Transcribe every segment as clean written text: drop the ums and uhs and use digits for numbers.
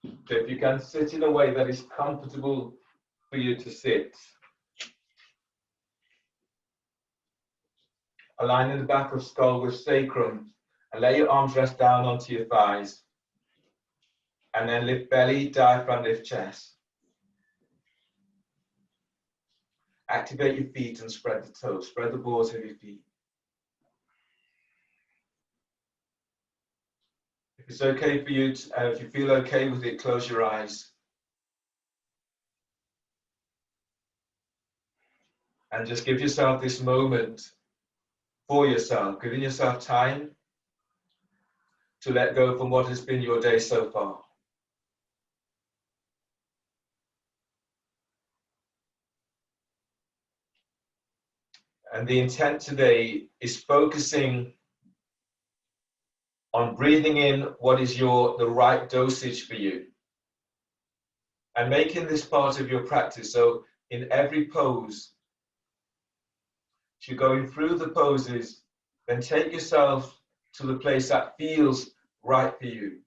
So if you can sit in a way that is comfortable for you to sit, aligning the back of skull with sacrum, and let your arms rest down onto your thighs. And then lift belly, diaphragm, lift chest. Activate your feet and spread the toes, spread the balls of your feet. If it's okay for you, if you feel okay with it, close your eyes. And just give yourself this moment for yourself, giving yourself time to let go from what has been your day so far. And the intent today is focusing on breathing in what is the right dosage for you. And making this part of your practice. So in every pose, as you're going through the poses, then take yourself to the place that feels right for you.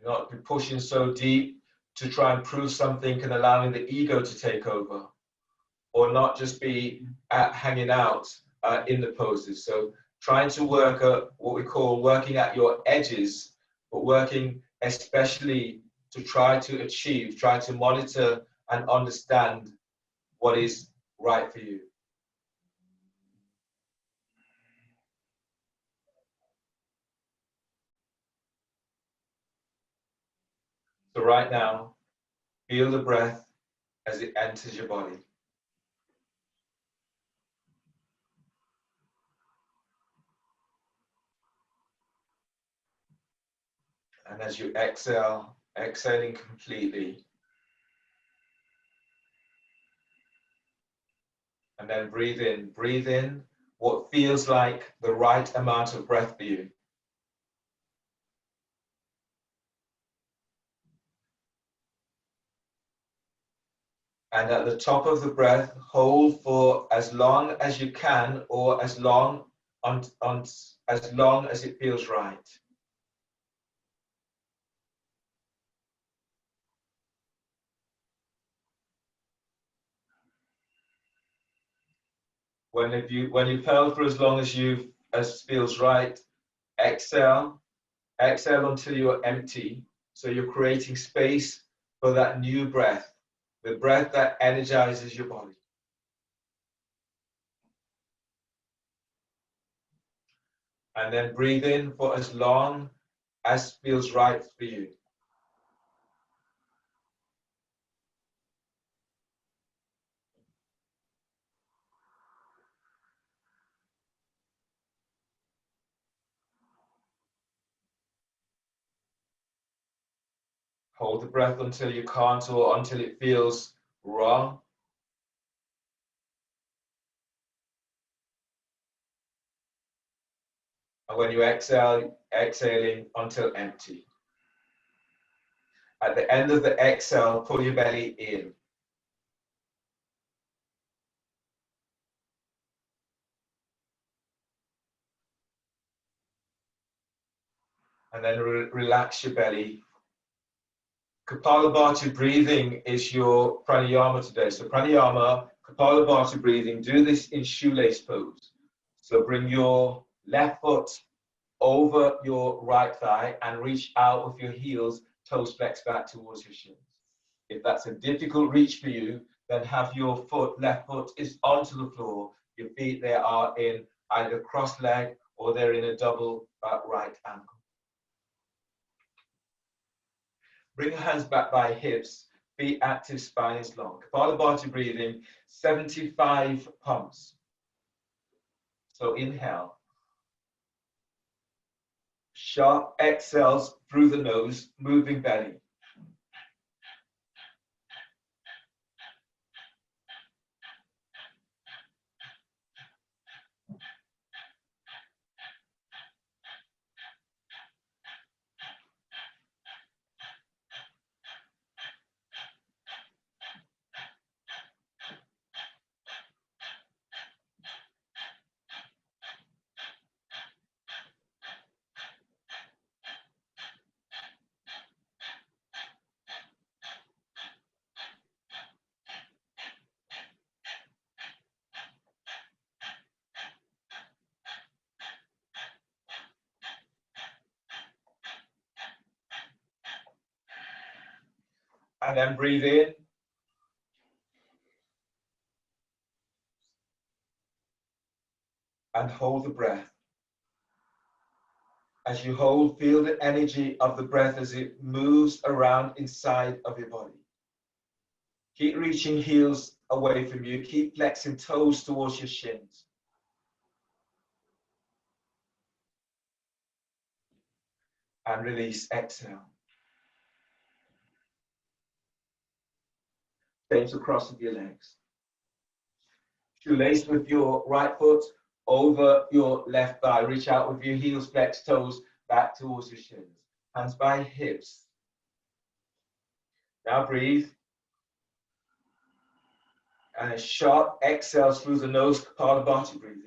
Not be pushing so deep to try and prove something and allowing the ego to take over. Or not just be hanging out in the poses. So trying to work at what we call working at your edges, but working especially to try to monitor and understand what is right for you. So right now, feel the breath as it enters your body. And as you exhale, exhaling completely. And then breathe in what feels like the right amount of breath for you. And at the top of the breath, hold for as long as you can, or as long as it feels right. When you've held for as long as feels right, exhale until you're empty. So you're creating space for that new breath, the breath that energizes your body. And then breathe in for as long as feels right for you. Hold the breath until you can't, or until it feels wrong. And when you exhale, exhaling until empty. At the end of the exhale, pull your belly in. And then relax your belly. Kapalabhati breathing is your pranayama today. So pranayama, Kapalabhati breathing, do this in shoelace pose. So bring your left foot over your right thigh and reach out with your heels, toes flexed back towards your shins. If that's a difficult reach for you, then have your left foot is onto the floor. Your feet there are in either cross leg or they're in a double right ankle. Bring your hands back by hips, feet active, spine is long. Kapalabhati breathing, 75 pumps. So inhale. Sharp exhales through the nose, moving belly. And then breathe in. And hold the breath. As you hold, feel the energy of the breath as it moves around inside of your body. Keep reaching heels away from you. Keep flexing toes towards your shins. And release, exhale. Change the cross of your legs. Shoelace with your right foot over your left thigh. Reach out with your heels, flex toes back towards your shins. Hands by hips. Now breathe. And a sharp exhale through the nose, Kapalabhati breathing.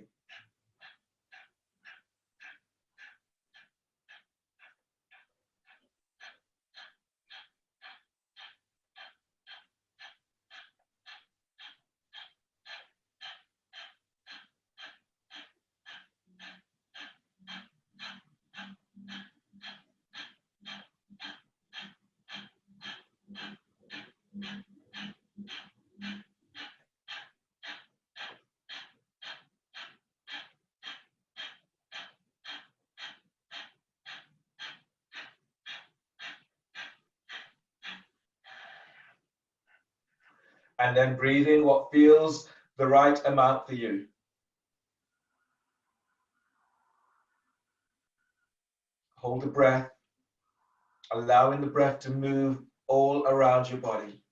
And then breathe in what feels the right amount for you. Hold the breath, allowing the breath to move all around your body.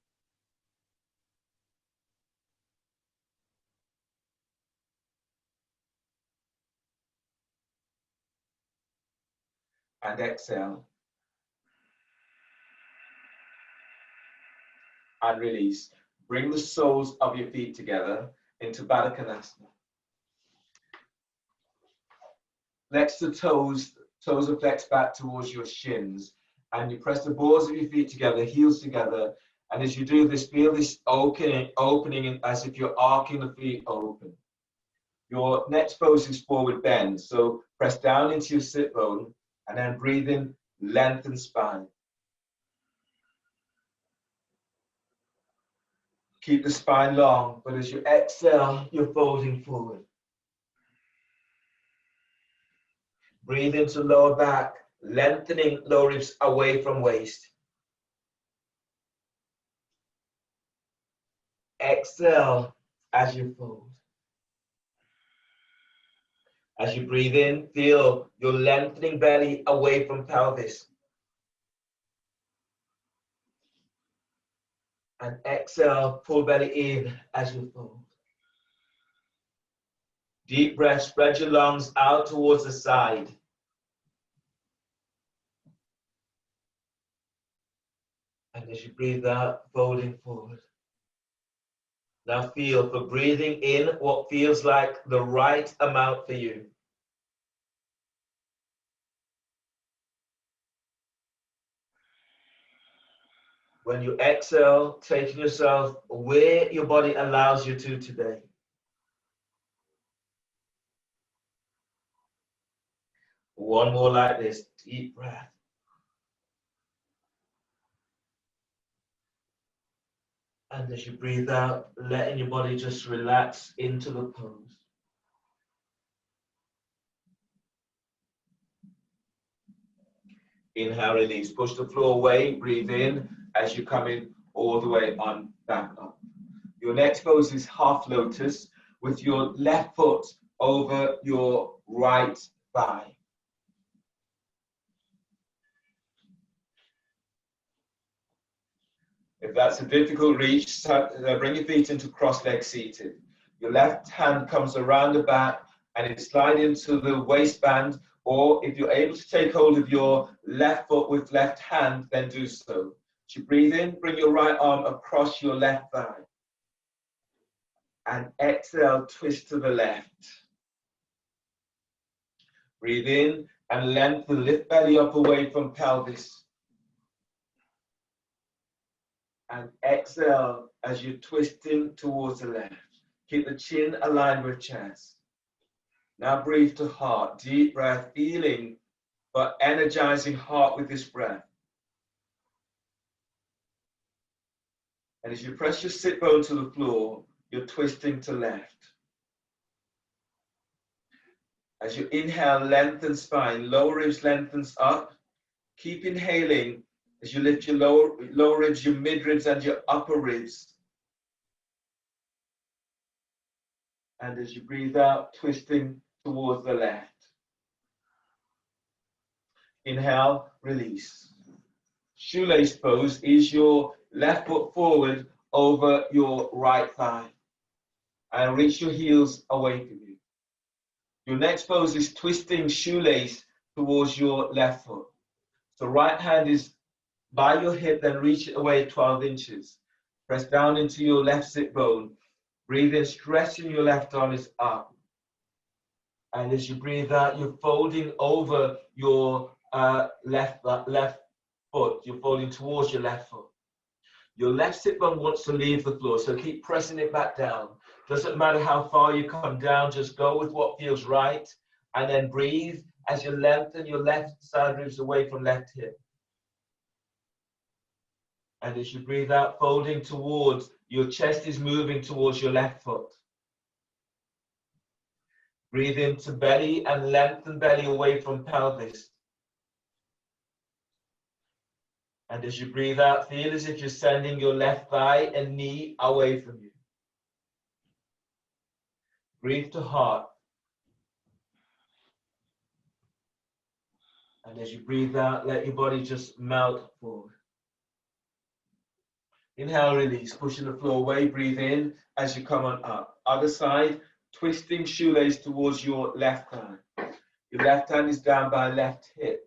And exhale. And release. Bring the soles of your feet together into Baddha Konasana. Flex the toes are flexed back towards your shins. And you press the balls of your feet together, heels together. And as you do this, feel this opening as if you're arcing the feet open. Your next pose is forward bend. So press down into your sit bone and then breathe in, lengthen spine. Keep the spine long, but as you exhale, you're folding forward. Breathe into lower back, lengthening lower ribs away from waist. Exhale as you fold. As you breathe in, feel your lengthening belly away from pelvis. And exhale, full belly in as you fold. Deep breath, spread your lungs out towards the side. And as you breathe out, folding forward. Now feel for breathing in what feels like the right amount for you. When you exhale, taking yourself where your body allows you to today. One more like this, deep breath. And as you breathe out, letting your body just relax into the pose. Inhale, release. Push the floor away, breathe in as you come in all the way on back up. Your next pose is half lotus with your left foot over your right thigh. If that's a difficult reach, bring your feet into cross-leg seated. Your left hand comes around the back and it slides into the waistband, or if you're able to take hold of your left foot with left hand, then do so. As you breathe in, bring your right arm across your left thigh. And exhale, twist to the left. Breathe in and lengthen, lift belly up away from pelvis. And exhale as you're twisting towards the left. Keep the chin aligned with chest. Now breathe to heart, deep breath, feeling but energizing heart with this breath. And as you press your sit bone to the floor, you're twisting to left. As you inhale, lengthen spine, lower ribs lengthens up. Keep inhaling as you lift your lower ribs, your mid ribs, and your upper ribs. And as you breathe out, twisting towards the left. Inhale, release. Shoelace pose is your left foot forward over your right thigh. And reach your heels away from you. Your next pose is twisting shoelace towards your left foot. So right hand is by your hip, then reach it away 12 inches. Press down into your left sit bone. Breathe in, stretching your left arm is up. And as you breathe out, you're folding over your left foot. You're folding towards your left foot. Your left sit bone wants to leave the floor, so keep pressing it back down. Doesn't matter how far you come down, just go with what feels right. And then breathe as you lengthen your left side ribs away from left hip. And as you breathe out, folding towards, your chest is moving towards your left foot. Breathe into belly and lengthen belly away from pelvis. And as you breathe out, feel as if you're sending your left thigh and knee away from you. Breathe to heart. And as you breathe out, let your body just melt forward. Inhale, release, pushing the floor away. Breathe in as you come on up. Other side, twisting shoelace towards your left thigh. Your left hand is down by left hip.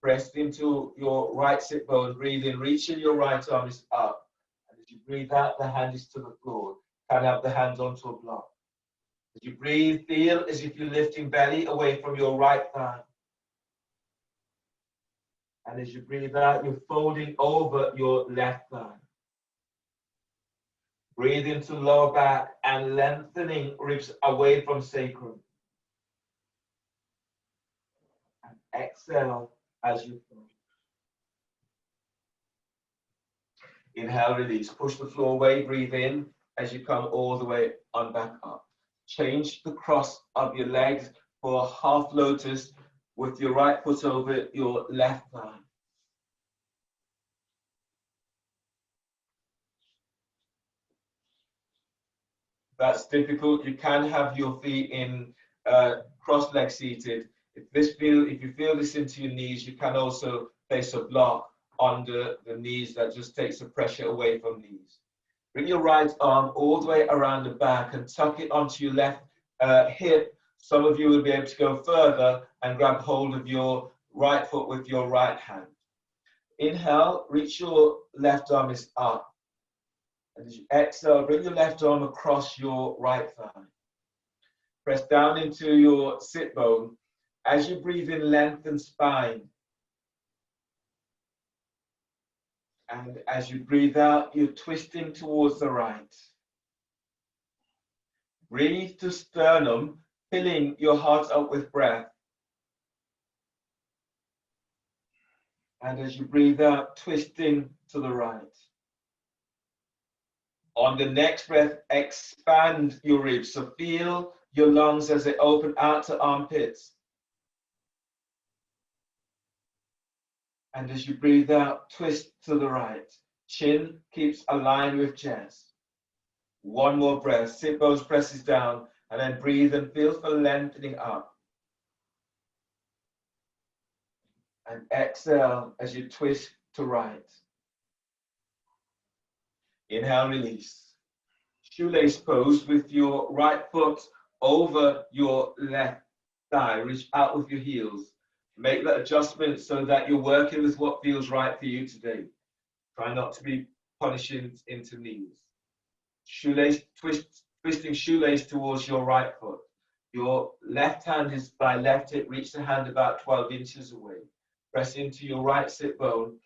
Press into your right sit bone. Breathe in, reaching your right arm is up. And as you breathe out, the hand is to the floor. Can have the hands onto a block. As you breathe, feel as if you're lifting belly away from your right thigh. And as you breathe out, you're folding over your left thigh. Breathe into lower back and lengthening ribs away from sacrum. And exhale as you fold. Inhale, release. Push the floor away. Breathe in as you come all the way on back up. Change the cross of your legs for a half lotus with your right foot over your left thigh. That's difficult. You can have your feet in cross-leg seated. If you feel this into your knees, you can also place a block under the knees that just takes the pressure away from knees. Bring your right arm all the way around the back and tuck it onto your left hip. Some of you will be able to go further and grab hold of your right foot with your right hand. Inhale, reach your left arm is up. And as you exhale, bring your left arm across your right thigh. Press down into your sit bone. As you breathe in, lengthen spine. And as you breathe out, you're twisting towards the right. Breathe to sternum, filling your heart up with breath. And as you breathe out, twisting to the right. On the next breath, expand your ribs. So feel your lungs as they open out to armpits. And as you breathe out, twist to the right. Chin keeps aligned with chest. One more breath. Sit bones presses down. And then breathe and feel for lengthening up. And exhale as you twist to right. Inhale, release. Shoelace pose with your right foot over your left thigh. Reach out with your heels. Make that adjustment so that you're working with what feels right for you today. Try not to be punishing into knees. Shoelace, twisting shoelace towards your right foot. Your left hand is by left hip. Reach the hand about 12 inches away. Press into your right sit bone.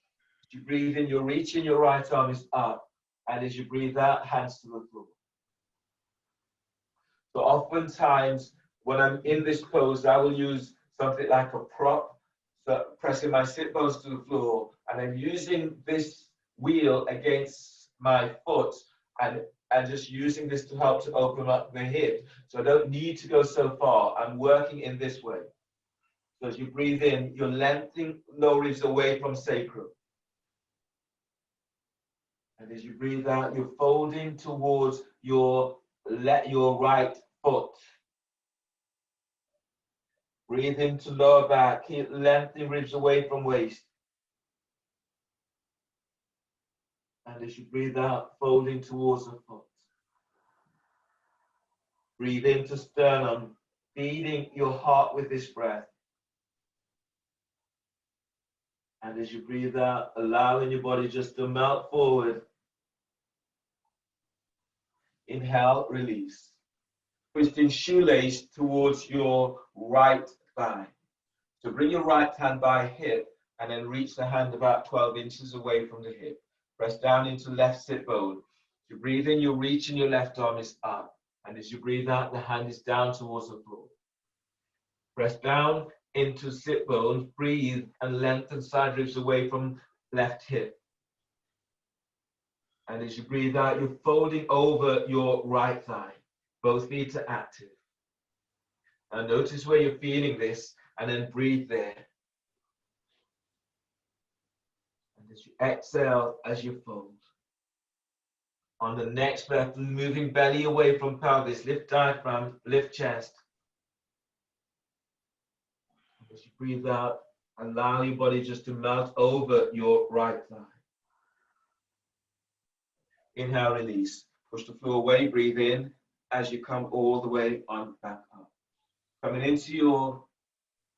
As you breathe in, you're reaching your right arm is up. And as you breathe out, hands to the floor. So oftentimes, when I'm in this pose, I will use something like a prop, so pressing my sit bones to the floor, and I'm using this wheel against my foot and just using this to help to open up the hip. So I don't need to go so far. I'm working in this way. So as you breathe in, you're lengthening lower ribs away from sacrum. And as you breathe out, you're folding towards your right foot. Breathe into lower back. Keep lengthening ribs away from waist. And as you breathe out, folding towards the foot. Breathe into sternum, feeding your heart with this breath. And as you breathe out, allowing your body just to melt forward. Inhale, release. Twisting shoelace towards your right thigh. So bring your right hand by hip and then reach the hand about 12 inches away from the hip. Press down into left sit bone. As you breathe in, you're reaching your left arm is up. And as you breathe out, the hand is down towards the floor. Press down into sit bones, breathe and lengthen side ribs away from left hip. And as you breathe out, you're folding over your right thigh. Both feet are active. And notice where you're feeling this and then breathe there. And as you exhale, as you fold. On the next breath, moving belly away from pelvis, lift diaphragm, lift chest. As you breathe out, allow your body just to melt over your right thigh. Inhale, release. Push the floor away, breathe in as you come all the way on back up. Coming into your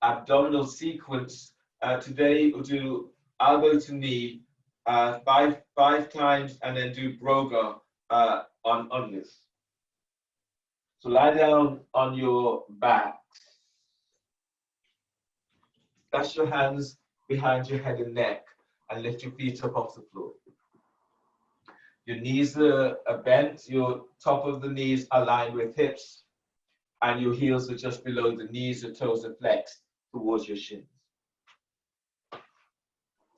abdominal sequence, today we'll do elbow to knee five times and then do broga on this. So lie down on your back. Dash your hands behind your head and neck and lift your feet up off the floor. Your knees are bent, your top of the knees are aligned with hips, and your heels are just below the knees, your toes are flexed towards your shins.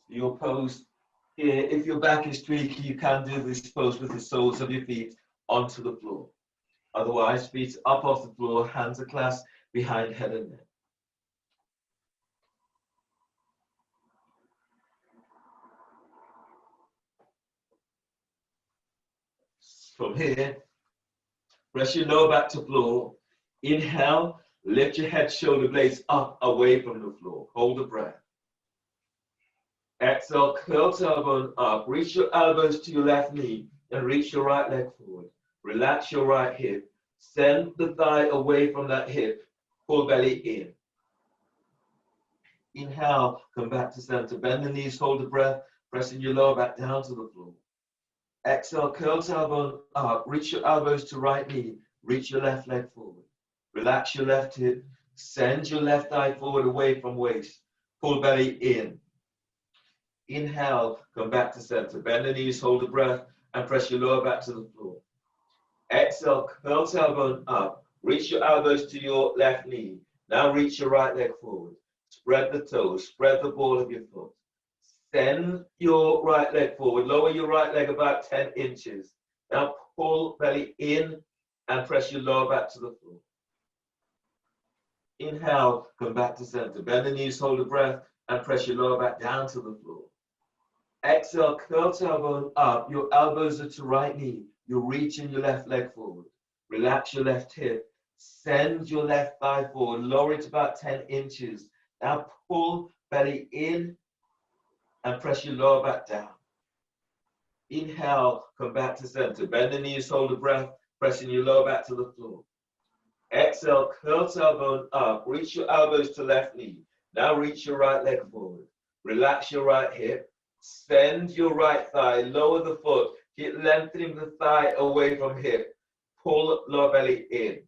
Your pose here, if your back is tweaky, you can do this pose with the soles of your feet onto the floor. Otherwise, feet up off the floor, hands are clasped behind head and neck. From here, press your lower back to floor. Inhale, lift your head, shoulder blades up, away from the floor. Hold the breath. Exhale, curl tailbone up. Reach your elbows to your left knee and reach your right leg forward. Relax your right hip. Send the thigh away from that hip. Pull belly in. Inhale, come back to center. Bend the knees, hold the breath, pressing your lower back down to the floor. Exhale, curl tailbone up. Reach your elbows to right knee. Reach your left leg forward. Relax your left hip. Send your left thigh forward away from waist. Pull belly in. Inhale, come back to center. Bend the knees, hold the breath, and press your lower back to the floor. Exhale, curl tailbone up. Reach your elbows to your left knee. Now reach your right leg forward. Spread the toes. Spread the ball of your foot. Send your right leg forward. Lower your right leg about 10 inches. Now pull belly in and press your lower back to the floor. Inhale, come back to center. Bend the knees, hold the breath, and press your lower back down to the floor. Exhale, curl tailbone up. Your elbows are to right knee. You're reaching your left leg forward. Relax your left hip. Send your left thigh forward. Lower it about 10 inches. Now pull belly in and press your lower back down. Inhale, come back to center. Bend the knees, hold the breath, pressing your lower back to the floor. Exhale, curl tailbone up. Reach your elbows to left knee. Now reach your right leg forward. Relax your right hip. Send your right thigh. Lower the foot. Keep lengthening the thigh away from hip. Pull lower belly in.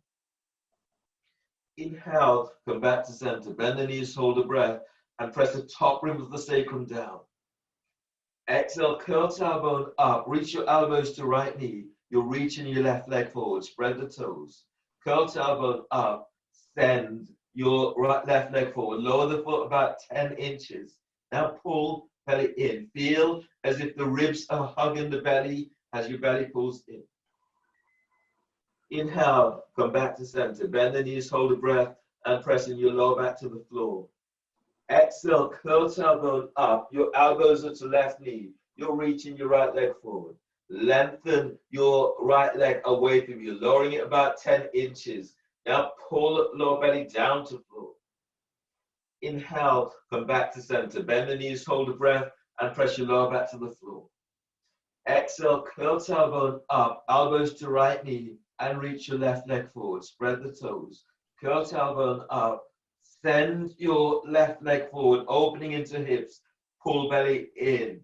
Inhale, come back to center. Bend the knees, hold the breath, and press the top rim of the sacrum down. Exhale, curl tailbone up. Reach your elbows to right knee. You're reaching your left leg forward. Spread the toes. Curl tailbone up. Send your left leg forward. Lower the foot about 10 inches. Now pull belly in. Feel as if the ribs are hugging the belly as your belly pulls in. Inhale, come back to center. Bend the knees, hold the breath, and pressing your lower back to the floor. Exhale, curl tailbone up. Your elbows are to left knee. You're reaching your right leg forward. Lengthen your right leg away from you, lowering it about 10 inches. Now pull lower belly down to floor. Inhale, come back to center. Bend the knees, hold the breath, and press your lower back to the floor. Exhale, curl tailbone up, elbows to right knee, and reach your left leg forward. Spread the toes. Curl tailbone up. Send your left leg forward, opening into hips. Pull belly in.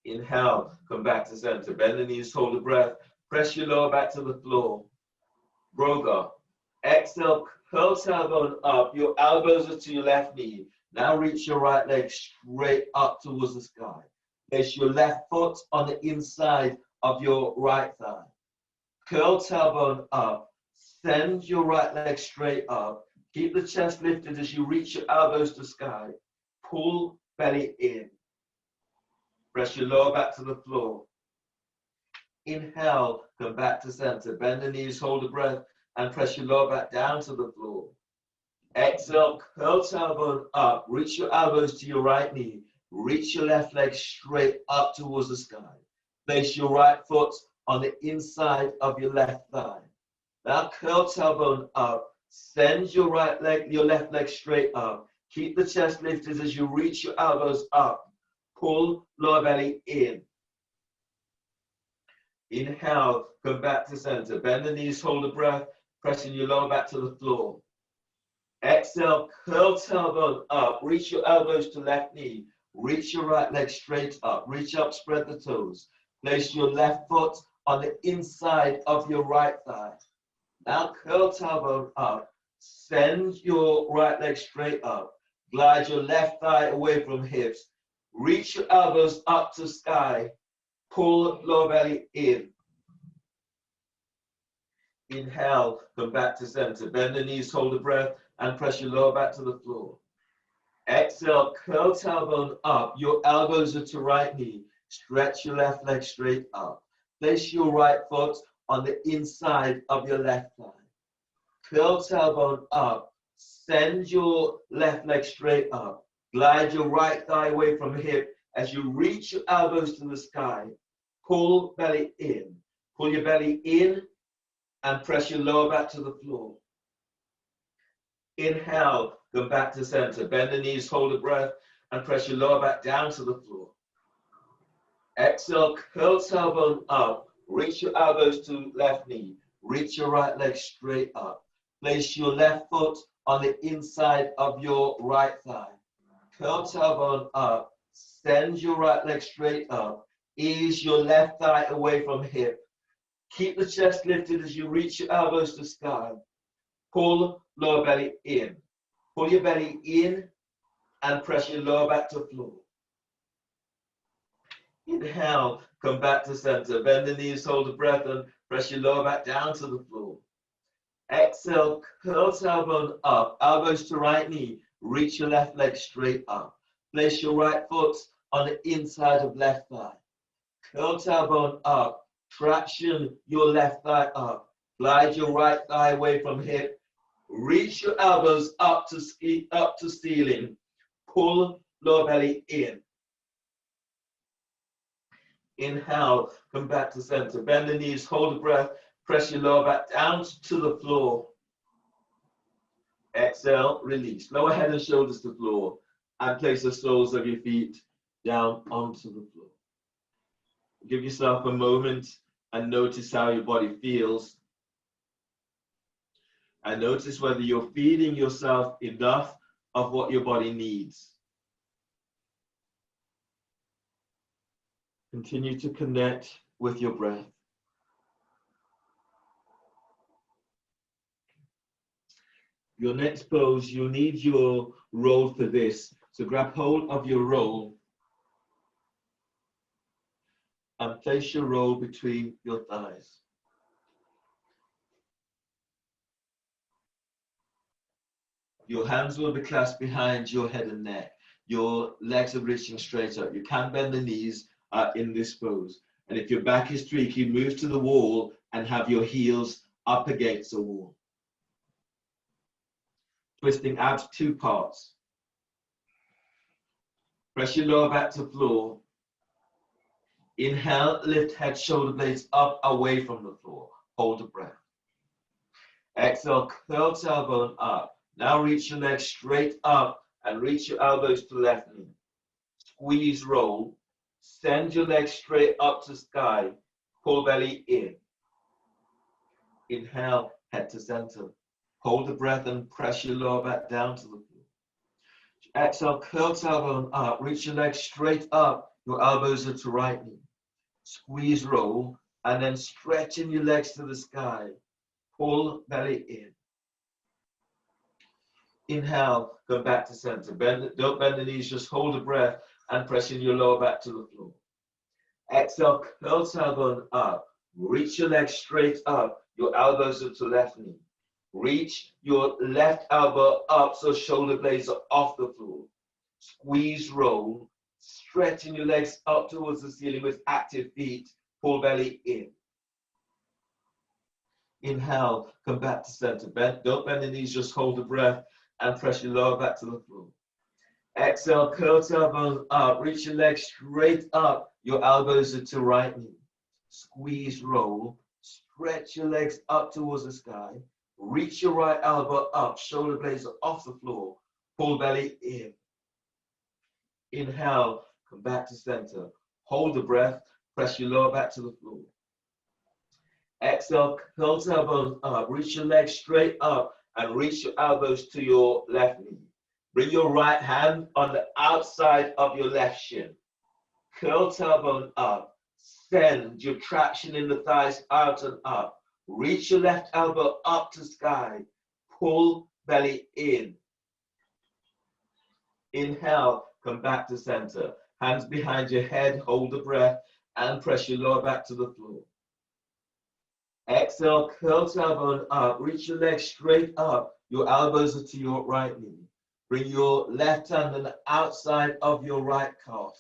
Inhale, come back to center. Bend the knees, hold the breath. Press your lower back to the floor. Broga. Exhale, curl tailbone up. Your elbows are to your left knee. Now reach your right leg straight up towards the sky. Place your left foot on the inside of your right thigh. Curl tailbone up. Send your right leg straight up. Keep the chest lifted as you reach your elbows to sky. Pull belly in. Press your lower back to the floor. Inhale, come back to center. Bend the knees, hold the breath, and press your lower back down to the floor. Exhale, curl tailbone up. Reach your elbows to your right knee. Reach your left leg straight up towards the sky. Place your right foot on the inside of your left thigh. Now curl tailbone up. Send your left leg straight up. Keep the chest lifted as you reach your elbows up. Pull lower belly in. Inhale, come back to center. Bend the knees, hold the breath, pressing your lower back to the floor. Exhale, curl tailbone up. Reach your elbows to left knee. Reach your right leg straight up. Reach up, spread the toes. Place your left foot on the inside of your right thigh. Now curl tailbone up. Send your right leg straight up. Glide your left thigh away from hips. Reach your elbows up to sky. Pull lower belly in. Inhale, come back to center. Bend the knees, hold the breath, and press your lower back to the floor. Exhale, curl tailbone up. Your elbows are to right knee. Stretch your left leg straight up. Place your right foot on the inside of your left thigh. Curl tailbone up. Send your left leg straight up. Glide your right thigh away from hip as you reach your elbows to the sky. Pull belly in. Pull your belly in and press your lower back to the floor. Inhale, come back to center. Bend the knees, hold the breath, and press your lower back down to the floor. Exhale, curl tailbone up. Reach your elbows to left knee. Reach your right leg straight up. Place your left foot on the inside of your right thigh. Curl tailbone up. Send your right leg straight up. Ease your left thigh away from hip. Keep the chest lifted as you reach your elbows to sky. Pull lower belly in. Pull your belly in and press your lower back to floor. Inhale, come back to center. Bend the knees, hold the breath, and press your lower back down to the floor. Exhale, curl tailbone up, elbows to right knee. Reach your left leg straight up. Place your right foot on the inside of left thigh. Curl tailbone up. Traction your left thigh up. Glide your right thigh away from hip. Reach your elbows up to ceiling. Pull lower belly in. Inhale, come back to center. Bend the knees, hold the breath. Press your lower back down to the floor. Exhale, release. Lower head and shoulders to the floor. And place the soles of your feet down onto the floor. Give yourself a moment and notice how your body feels. And notice whether you're feeding yourself enough of what your body needs. Continue to connect with your breath. Your next pose, you'll need your roll for this. So grab hold of your roll and place your roll between your thighs. Your hands will be clasped behind your head and neck. Your legs are reaching straight up. You can bend the knees in this pose. And if your back is tweaky, move to the wall and have your heels up against the wall. Twisting abs, 2 parts. Press your lower back to floor. Inhale, lift head, shoulder blades up, away from the floor. Hold the breath. Exhale, curl tailbone up. Now reach your legs straight up and reach your elbows to left knee. Squeeze, roll. Send your legs straight up to sky. Pull belly in. Inhale, head to center. Hold the breath and press your lower back down to the floor. Exhale, curl tailbone up. Reach your legs straight up. Your elbows are to right knee. Squeeze, roll, and then stretching your legs to the sky. Pull belly in. Inhale, come back to center. Don't bend the knees, just hold the breath and pressing your lower back to the floor. Exhale, curl tailbone up. Reach your legs straight up. Your elbows are to left knee. Reach your left elbow up so shoulder blades are off the floor. Squeeze, roll, stretching your legs up towards the ceiling with active feet. Pull belly in. Inhale, come back to center. Don't bend the knees, just hold the breath and press your lower back to the floor. Exhale, curl tailbone up. Reach your legs straight up. Your elbows are to right knee. Squeeze, roll, stretch your legs up towards the sky. Reach your right elbow up. Shoulder blades are off the floor. Pull belly in. Inhale, come back to center. Hold the breath. Press your lower back to the floor. Exhale, curl tailbone up. Reach your legs straight up and reach your elbows to your left knee. Bring your right hand on the outside of your left shin. Curl tailbone up. Send your traction in the thighs out and up. Reach your left elbow up to sky. Pull belly in. Inhale, come back to center. Hands behind your head, hold the breath, and press your lower back to the floor. Exhale, curl tailbone up. Reach your legs straight up. Your elbows are to your right knee. Bring your left hand on the outside of your right calf.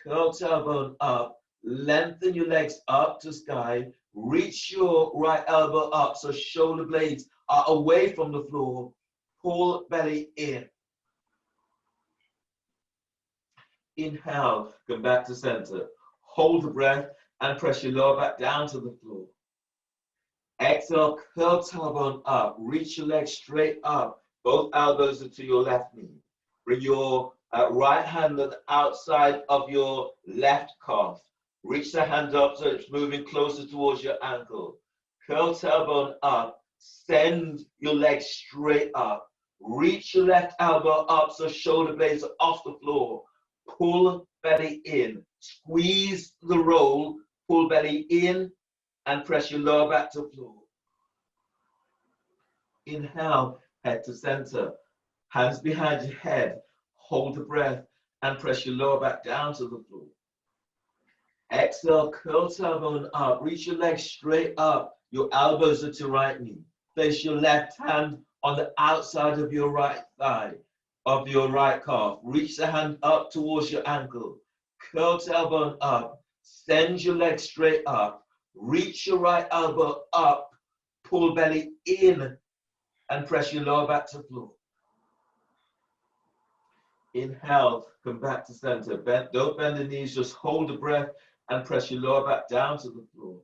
Curl tailbone up. Lengthen your legs up to sky. Reach your right elbow up so shoulder blades are away from the floor. Pull belly in. Inhale, come back to center. Hold the breath and press your lower back down to the floor. Exhale, curl tailbone up. Reach your legs straight up. Both elbows are to your left knee. Bring your right hand on the outside of your left calf. Reach the hand up so it's moving closer towards your ankle. Curl tailbone up. Send your legs straight up. Reach your left elbow up so shoulder blades are off the floor. Pull belly in. Squeeze the roll. Pull belly in and press your lower back to floor. Inhale, head to center. Hands behind your head. Hold the breath and press your lower back down to the floor. Exhale, curl tailbone up. Reach your legs straight up. Your elbows are to right knee. Place your left hand on the outside of your right thigh, of your right calf. Reach the hand up towards your ankle. Curl tailbone up. Send your legs straight up. Reach your right elbow up. Pull belly in and press your lower back to floor. Inhale, come back to center. Don't bend the knees, just hold the breath and press your lower back down to the floor.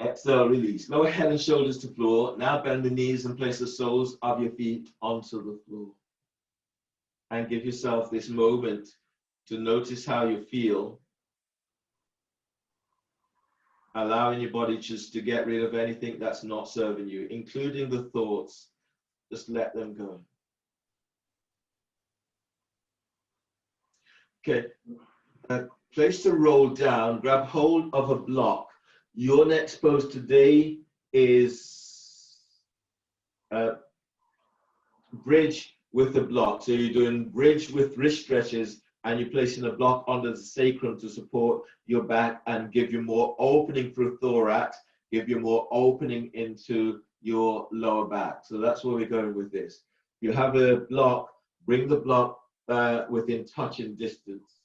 Exhale, release. Lower head and shoulders to floor. Now bend the knees and place the soles of your feet onto the floor. And give yourself this moment to notice how you feel. Allowing your body just to get rid of anything that's not serving you, including the thoughts. Just let them go. Okay, place the roll down, grab hold of a block. Your next pose today is bridge with the block. So you're doing bridge with wrist stretches and you're placing a block under the sacrum to support your back and give you more opening through thorax, give you more opening into your lower back. So that's where we're going with this. You have a block, bring the block within touching distance.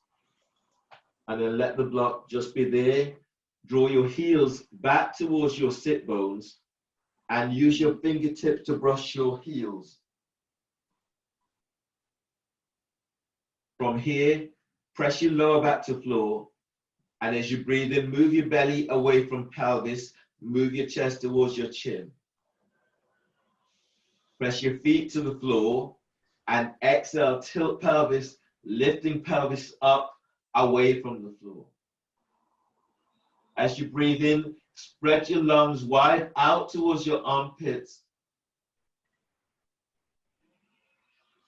And then let the block just be there. Draw your heels back towards your sit bones and use your fingertips to brush your heels. From here, press your lower back to floor. And as you breathe in, move your belly away from pelvis, move your chest towards your chin. Press your feet to the floor and exhale, tilt pelvis, lifting pelvis up away from the floor. As you breathe in, spread your lungs wide out towards your armpits.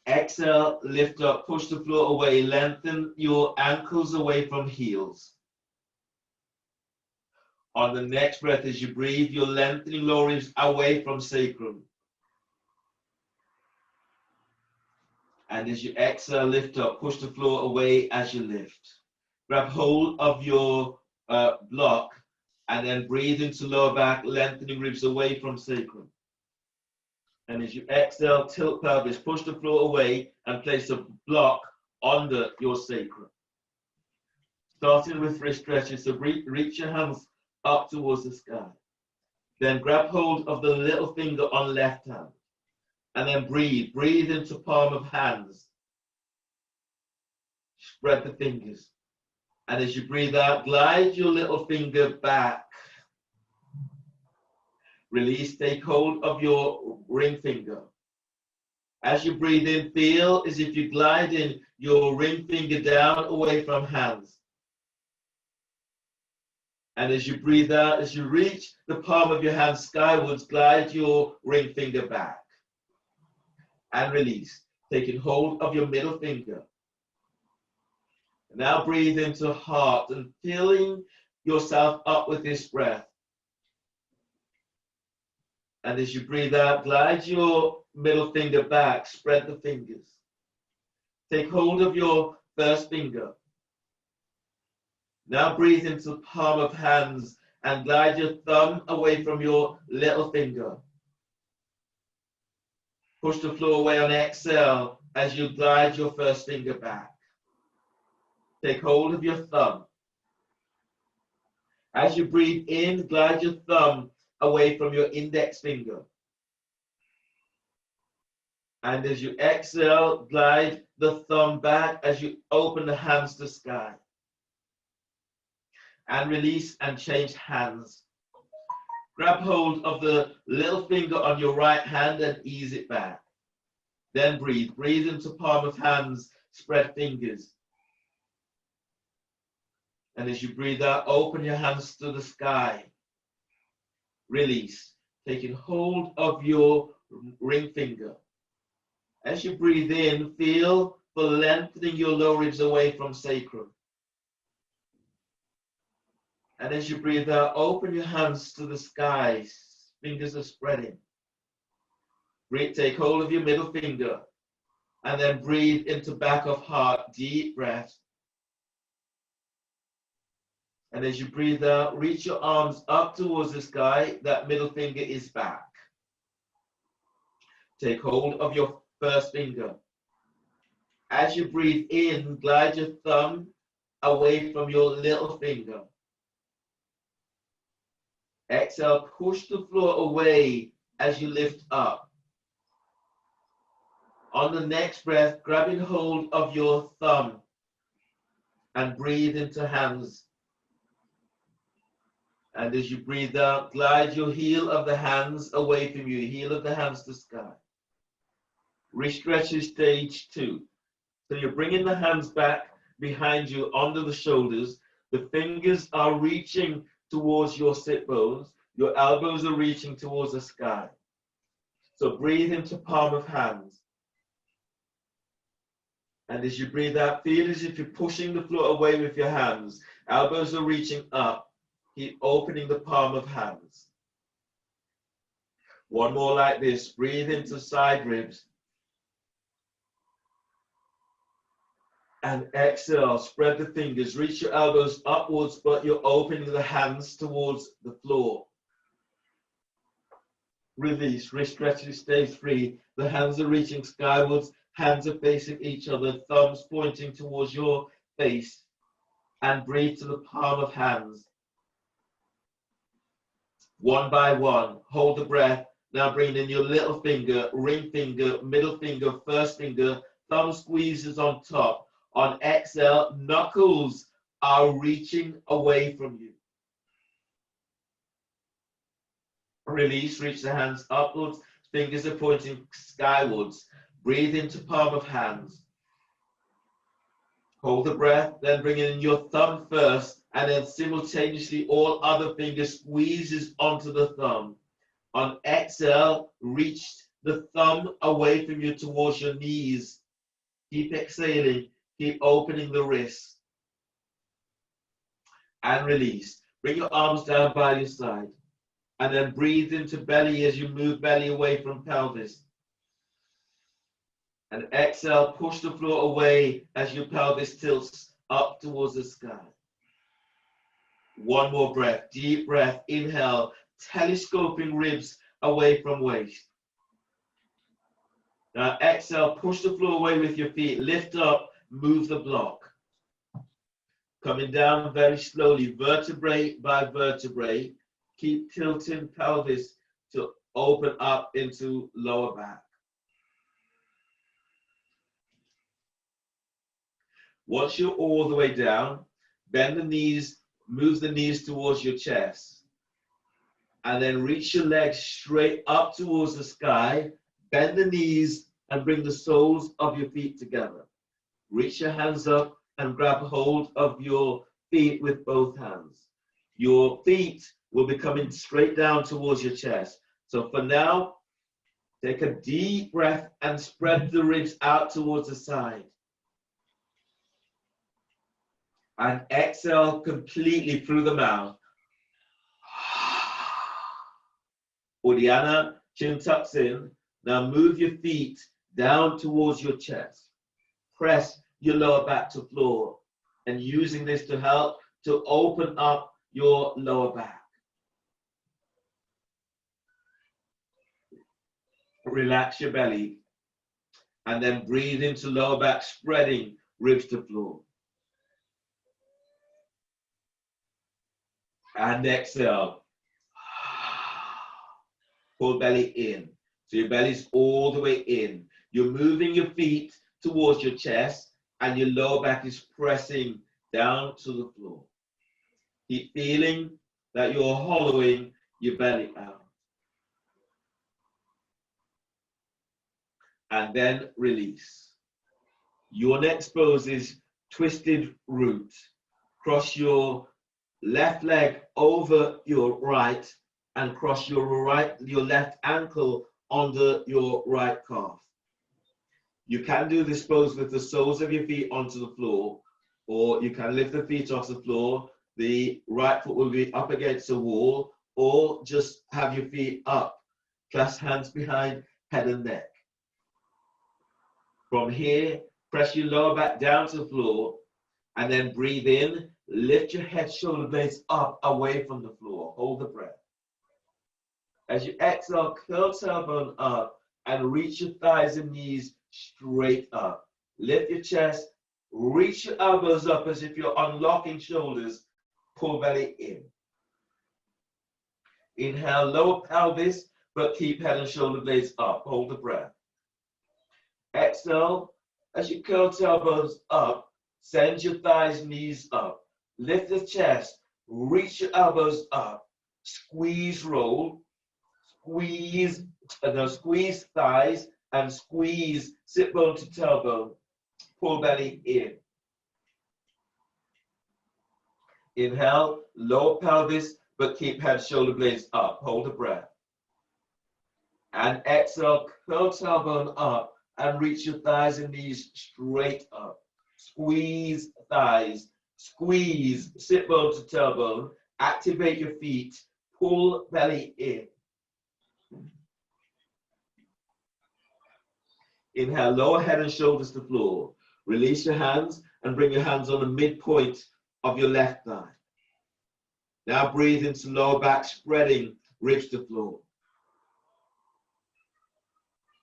Exhale, lift up, push the floor away, lengthen your ankles away from heels. On the next breath, as you breathe, you're lengthening lower ribs away from sacrum. And as you exhale, lift up, push the floor away as you lift. Grab hold of your block and then breathe into lower back, lengthening ribs away from sacrum. And as you exhale, tilt pelvis, push the floor away and place a block under your sacrum. Starting with wrist stretches, so reach your hands up towards the sky. Then grab hold of the little finger on left hand. And then breathe. Breathe into palm of hands. Spread the fingers. And as you breathe out, glide your little finger back. Release, take hold of your ring finger. As you breathe in, feel as if you're gliding your ring finger down away from hands. And as you breathe out, as you reach the palm of your hand skywards, glide your ring finger back. And release, taking hold of your middle finger. Now breathe into heart and filling yourself up with this breath. And as you breathe out, glide your middle finger back, spread the fingers. Take hold of your first finger. Now breathe into the palm of hands and glide your thumb away from your little finger. Push the floor away on exhale as you glide your first finger back. Take hold of your thumb. As you breathe in, glide your thumb away from your index finger. And as you exhale, glide the thumb back as you open the hands to sky. And release and change hands. Grab hold of the little finger on your right hand and ease it back. Then breathe. Breathe into palm of hands, spread fingers. And as you breathe out, open your hands to the sky. Release, taking hold of your ring finger. As you breathe in, feel for lengthening your lower ribs away from sacrum. And as you breathe out, open your hands to the sky. Fingers are spreading. Breathe, take hold of your middle finger. And then breathe into back of heart. Deep breath. And as you breathe out, reach your arms up towards the sky. That middle finger is back. Take hold of your first finger. As you breathe in, glide your thumb away from your little finger. Exhale, push the floor away as you lift up. On the next breath, grabbing hold of your thumb and breathe into hands. And as you breathe out, glide your heel of the hands away from you, heel of the hands to sky. Wrist stretches stage 2. So you're bringing the hands back behind you under the shoulders. The fingers are reaching towards your sit bones. Your elbows are reaching towards the sky. So breathe into palm of hands. And as you breathe out, feel as if you're pushing the floor away with your hands. Elbows are reaching up. Keep opening the palm of hands. One more like this. Breathe into side ribs. And exhale, spread the fingers. Reach your elbows upwards, but you're opening the hands towards the floor. Release, wrist stretches, stay free. The hands are reaching skywards Hands are facing each other, thumbs pointing towards your face. And breathe to the palm of hands. One by one, hold the breath. Now bring in your little finger, ring finger, middle finger, first finger, thumb squeezes on top. On exhale, knuckles are reaching away from you. Release, reach the hands upwards, fingers are pointing skywards. Breathe into palm of hands. Hold the breath, then bring in your thumb first, and then simultaneously all other fingers squeezes onto the thumb. On exhale, reach the thumb away from you towards your knees. Keep exhaling, keep opening the wrist. And release. Bring your arms down by your side. And then breathe into belly as you move belly away from pelvis. And exhale, push the floor away as your pelvis tilts up towards the sky. One more breath, deep breath, inhale, telescoping ribs away from waist. Now exhale, push the floor away with your feet, lift up, move the block. Coming down very slowly, vertebrae by vertebrae, keep tilting pelvis to open up into lower back. Once you're all the way down, bend the knees, move the knees towards your chest. And then reach your legs straight up towards the sky. Bend the knees and bring the soles of your feet together. Reach your hands up and grab hold of your feet with both hands. Your feet will be coming straight down towards your chest. So for now, take a deep breath and spread the ribs out towards the side. And exhale completely through the mouth. Uddiyana, chin tucks in. Now move your feet down towards your chest. Press your lower back to floor. And using this to help to open up your lower back. Relax your belly. And then breathe into lower back, spreading ribs to floor. And exhale. Pull belly in. So your belly's all the way in. You're moving your feet towards your chest and your lower back is pressing down to the floor. Keep feeling that you're hollowing your belly out. And then release. Your next pose is twisted root. Cross your left leg over your right and cross your left ankle under your right calf. You can do this pose with the soles of your feet onto the floor, or you can lift the feet off the floor. The right foot will be up against the wall, or just have your feet up. Clasp hands behind head and neck. From here, press your lower back down to the floor, and then breathe in. Lift your head, shoulder blades up, away from the floor. Hold the breath. As you exhale, curl tailbone up and reach your thighs and knees straight up. Lift your chest, reach your elbows up as if you're unlocking shoulders. Pull belly in. Inhale, lower pelvis, but keep head and shoulder blades up. Hold the breath. Exhale, as you curl tailbones up, send your thighs, knees up. Lift the chest, reach your elbows up, squeeze, roll, squeeze thighs and squeeze sit bone to tailbone, pull belly in. Inhale, lower pelvis, but keep head, shoulder blades up, hold the breath. And exhale, curl tailbone up and reach your thighs and knees straight up. Squeeze thighs. Squeeze, sit bone to tailbone, activate your feet, pull belly in. Inhale, lower head and shoulders to floor. Release your hands and bring your hands on the midpoint of your left thigh. Now breathe into lower back, spreading ribs to floor.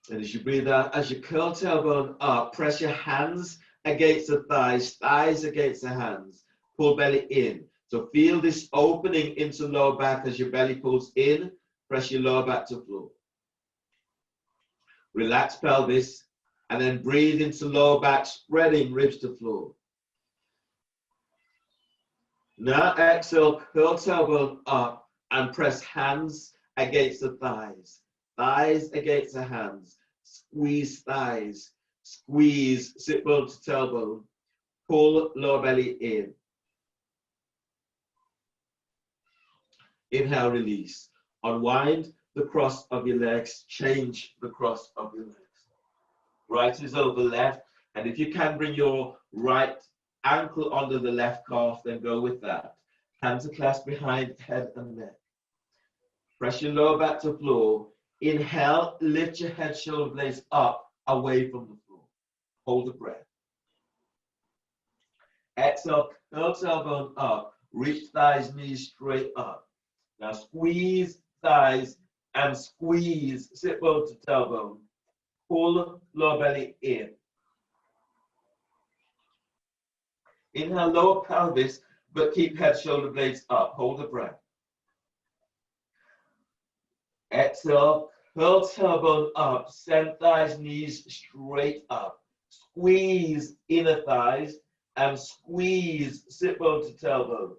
And as you breathe out, as you curl tailbone up, press your hands against the thighs, thighs against the hands. Pull belly in. So feel this opening into lower back as your belly pulls in. Press your lower back to floor. Relax pelvis and then breathe into lower back, spreading ribs to floor. Now exhale, curl tailbone up and press hands against the thighs. Thighs against the hands. Squeeze thighs. Squeeze sit bone to tailbone. Pull lower belly in. Inhale, release. Unwind the cross of your legs. Change the cross of your legs. Right is over left. And if you can bring your right ankle under the left calf, then go with that. Hands are clasped behind head and neck. Press your lower back to floor. Inhale, lift your head, shoulder blades up, away from the floor. Hold the breath. Exhale, curl tailbone up. Reach thighs, knees straight up. Now squeeze thighs and squeeze sit bone to tailbone. Pull lower belly in. Inhale, lower pelvis, but keep head, shoulder blades up. Hold the breath. Exhale, curl tailbone up, send thighs, knees straight up. Squeeze inner thighs and squeeze sit bone to tailbone.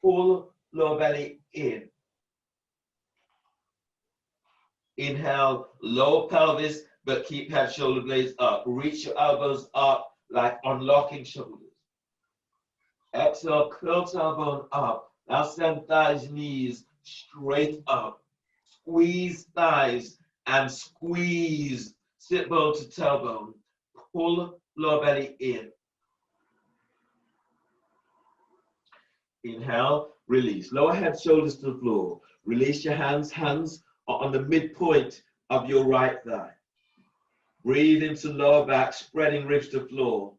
Pull lower belly in. Inhale, lower pelvis, but keep head, shoulder blades up. Reach your elbows up like unlocking shoulders. Exhale, curl tailbone up. Now send thighs, knees straight up. Squeeze thighs and squeeze sit bone to tailbone. Pull lower belly in. Inhale, release. Lower head, shoulders to the floor. Release your hands. Hands are on the midpoint of your right thigh. Breathe into lower back, spreading ribs to floor.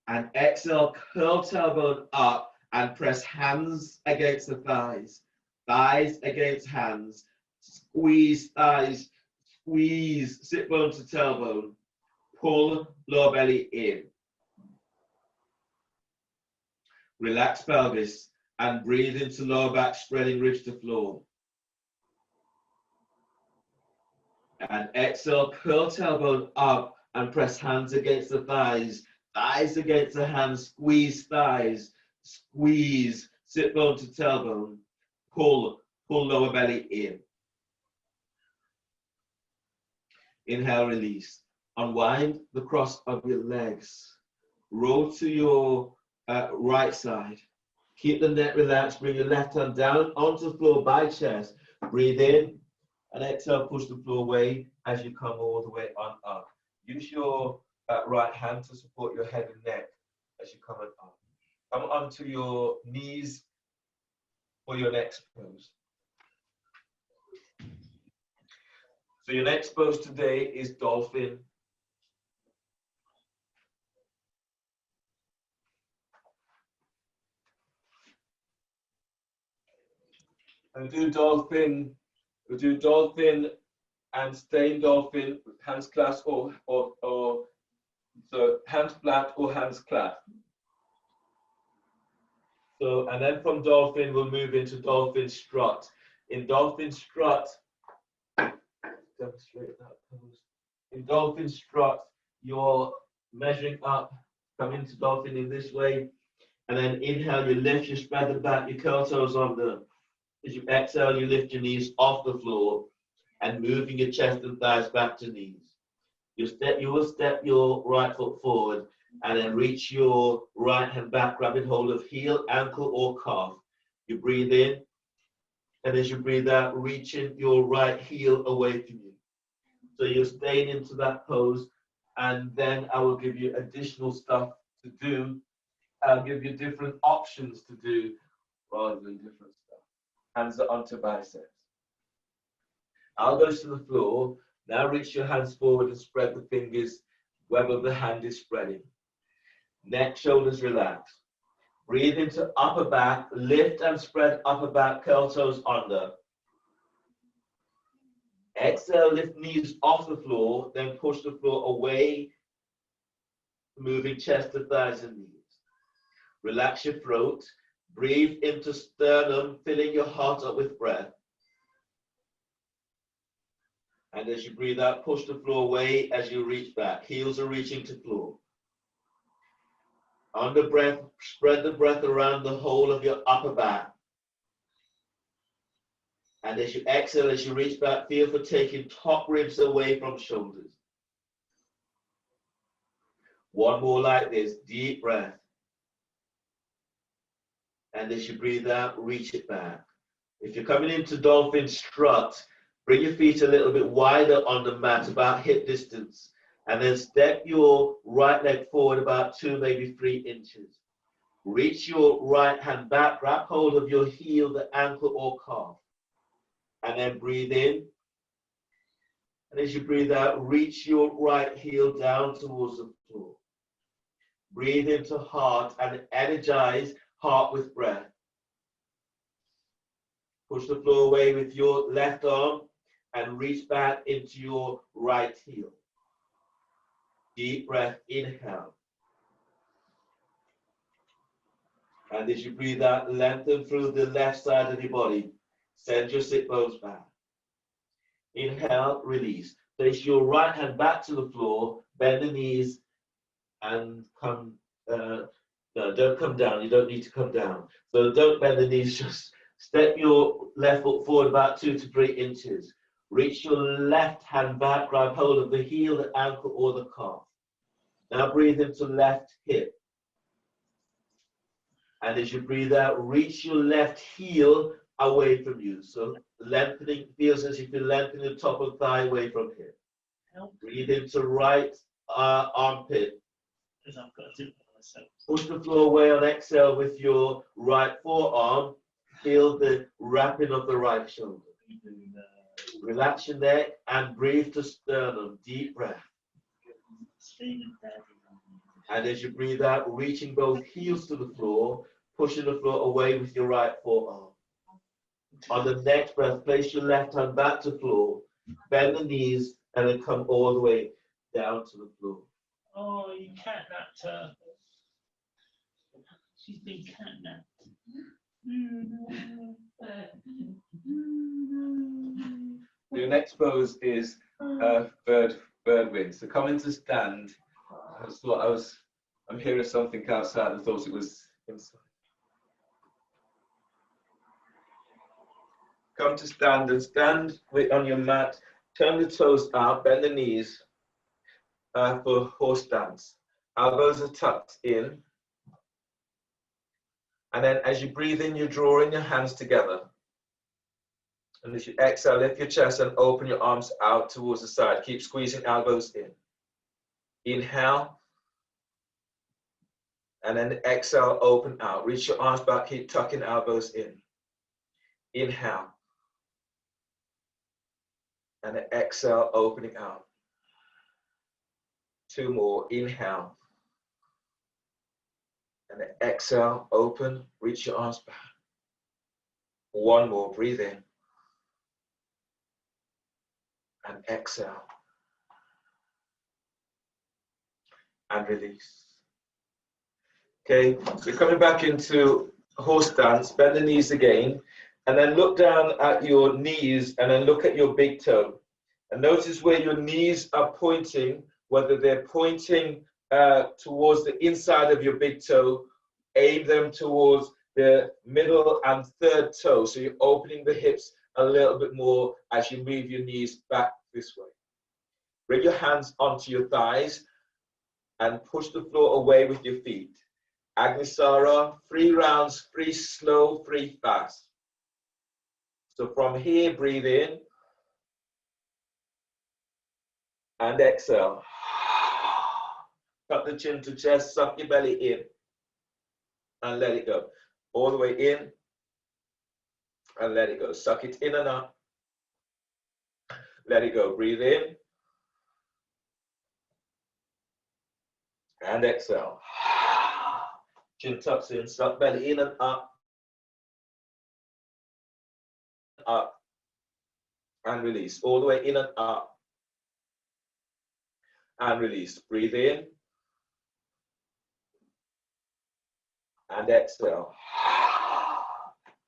And exhale, curl tailbone up and press hands against the thighs. Thighs against hands. Squeeze thighs. Squeeze sit bone to tailbone. Pull lower belly in. Relax pelvis and breathe into lower back, spreading ribs to floor. And exhale, curl tailbone up and press hands against the thighs. Thighs against the hands, squeeze thighs. Squeeze sit bone to tailbone. Pull lower belly in. Inhale, release. Unwind the cross of your legs. Roll to your right side. Keep the neck relaxed. Bring your left hand down onto the floor by chest. Breathe in and exhale, push the floor away as you come all the way on up. Use your right hand to support your head and neck as you come on up. Come onto your knees for your next pose. So your next pose today is Dolphin. And do Dolphin. We'll do Dolphin and stay in Dolphin with hands clasped or so hands flat or hands clasped. So, and then from Dolphin, we'll move into Dolphin Strut. In Dolphin Strut, demonstrate that pose. In Dolphin Strut, you're measuring up, come into Dolphin in this way, and then inhale, you lift, you spread them back, your curl toes under. As you exhale, you lift your knees off the floor and moving your chest and thighs back to knees. You will step your right foot forward and then reach your right hand back, grabbing hold of heel, ankle, or calf. You breathe in, and as you breathe out, reaching your right heel away from you. So you're staying into that pose, and then I will give you additional stuff to do. I'll give you different options to do rather than different stuff. Hands are onto biceps. Elbows to the floor. Now reach your hands forward and spread the fingers. Web of the hand is spreading. Neck, shoulders relax. Breathe into upper back. Lift and spread upper back. Curl toes under. Exhale, lift knees off the floor, then push the floor away, moving chest to thighs and knees. Relax your throat. Breathe into sternum, filling your heart up with breath. And as you breathe out, push the floor away as you reach back. Heels are reaching to floor. On the breath, spread the breath around the whole of your upper back. And as you exhale, as you reach back, feel for taking top ribs away from shoulders. One more like this, deep breath. And as you breathe out, reach it back. If you're coming into Dolphin Strut, bring your feet a little bit wider on the mat, about hip distance. And then step your right leg forward about 2, maybe 3 inches. Reach your right hand back, grab hold of your heel, the ankle or calf. And then breathe in. And as you breathe out, reach your right heel down towards the floor. Breathe into heart and energize heart with breath. Push the floor away with your left arm and reach back into your right heel. Deep breath, inhale. And as you breathe out, lengthen through the left side of your body. Send your sit bones back. Inhale, release. Place your right hand back to the floor, bend the knees, and come, no, don't come down. You don't need to come down. So don't bend the knees, just step your left foot forward about 2 to 3 inches. Reach your left hand back, grab hold of the heel, the ankle, or the calf. Now breathe into left hip. And as you breathe out, reach your left heel away from you. So lengthening, feels as if you lengthen the top of thigh away from hip. Breathe into right armpit. Push the floor away on exhale with your right forearm. Feel the wrapping of the right shoulder. Relax your neck and breathe to sternum. Deep breath. And as you breathe out, reaching both heels to the floor, pushing the floor away with your right forearm. On the next breath, place your left hand back to the floor, bend the knees, and then come all the way down to the floor. Oh, you catnapped her. She's been catnapped. The next pose is bird wing. So come into stand. I'm hearing something outside. I thought it was inside. Come to stand and stand on your mat. Turn the toes out, bend the knees for horse stance. Elbows are tucked in. And then as you breathe in, you're drawing your hands together. And as you exhale, lift your chest and open your arms out towards the side. Keep squeezing elbows in. Inhale. And then exhale, open out. Reach your arms back, keep tucking elbows in. Inhale. And then exhale, opening out. 2 more. Inhale. And then exhale, open, reach your arms back. 1 more. Breathe in. And exhale. And release. Okay, so coming back into horse stance, bend the knees again, and then look down at your knees and then look at your big toe. And notice where your knees are pointing, whether they're pointing towards the inside of your big toe, aim them towards the middle and 3rd toe. So you're opening the hips a little bit more as you move your knees back this way. Bring your hands onto your thighs and push the floor away with your feet. Agnisara, 3 rounds, 3 slow, 3 fast. So from here, breathe in and exhale. Tuck the chin to chest, suck your belly in and let it go. All the way in and let it go. Suck it in and up. Let it go. Breathe in and exhale. Chin tucks in, suck belly in and up. Up. and release. All the way in and up. And release. Breathe in. And exhale.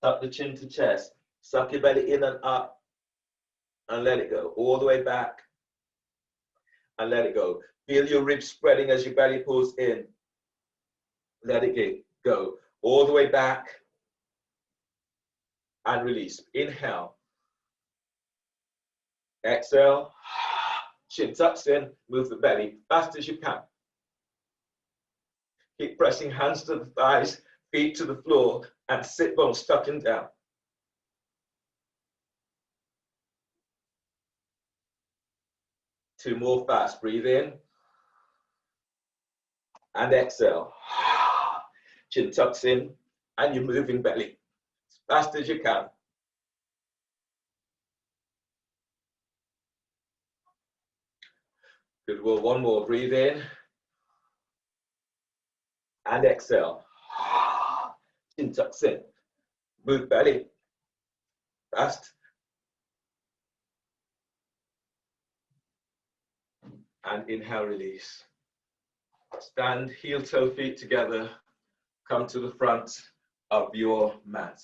Tuck the chin to chest. Suck your belly in and up. And let it go. All the way back. And let it go. Feel your ribs spreading as your belly pulls in. Let it go. All the way back. And release. Inhale. Exhale. Chin tucks in. Move the belly fast as you can. Keep pressing hands to the thighs, feet to the floor, and sit bones tucking down. Two more fast. Breathe in. And exhale. Chin tucks in, and you're moving belly as fast as you can. Good. Well, one more. Breathe in. And exhale. Chin tucks in. Move belly. Fast. And inhale, release. Stand, heel, toe, feet together. Come to the front of your mat.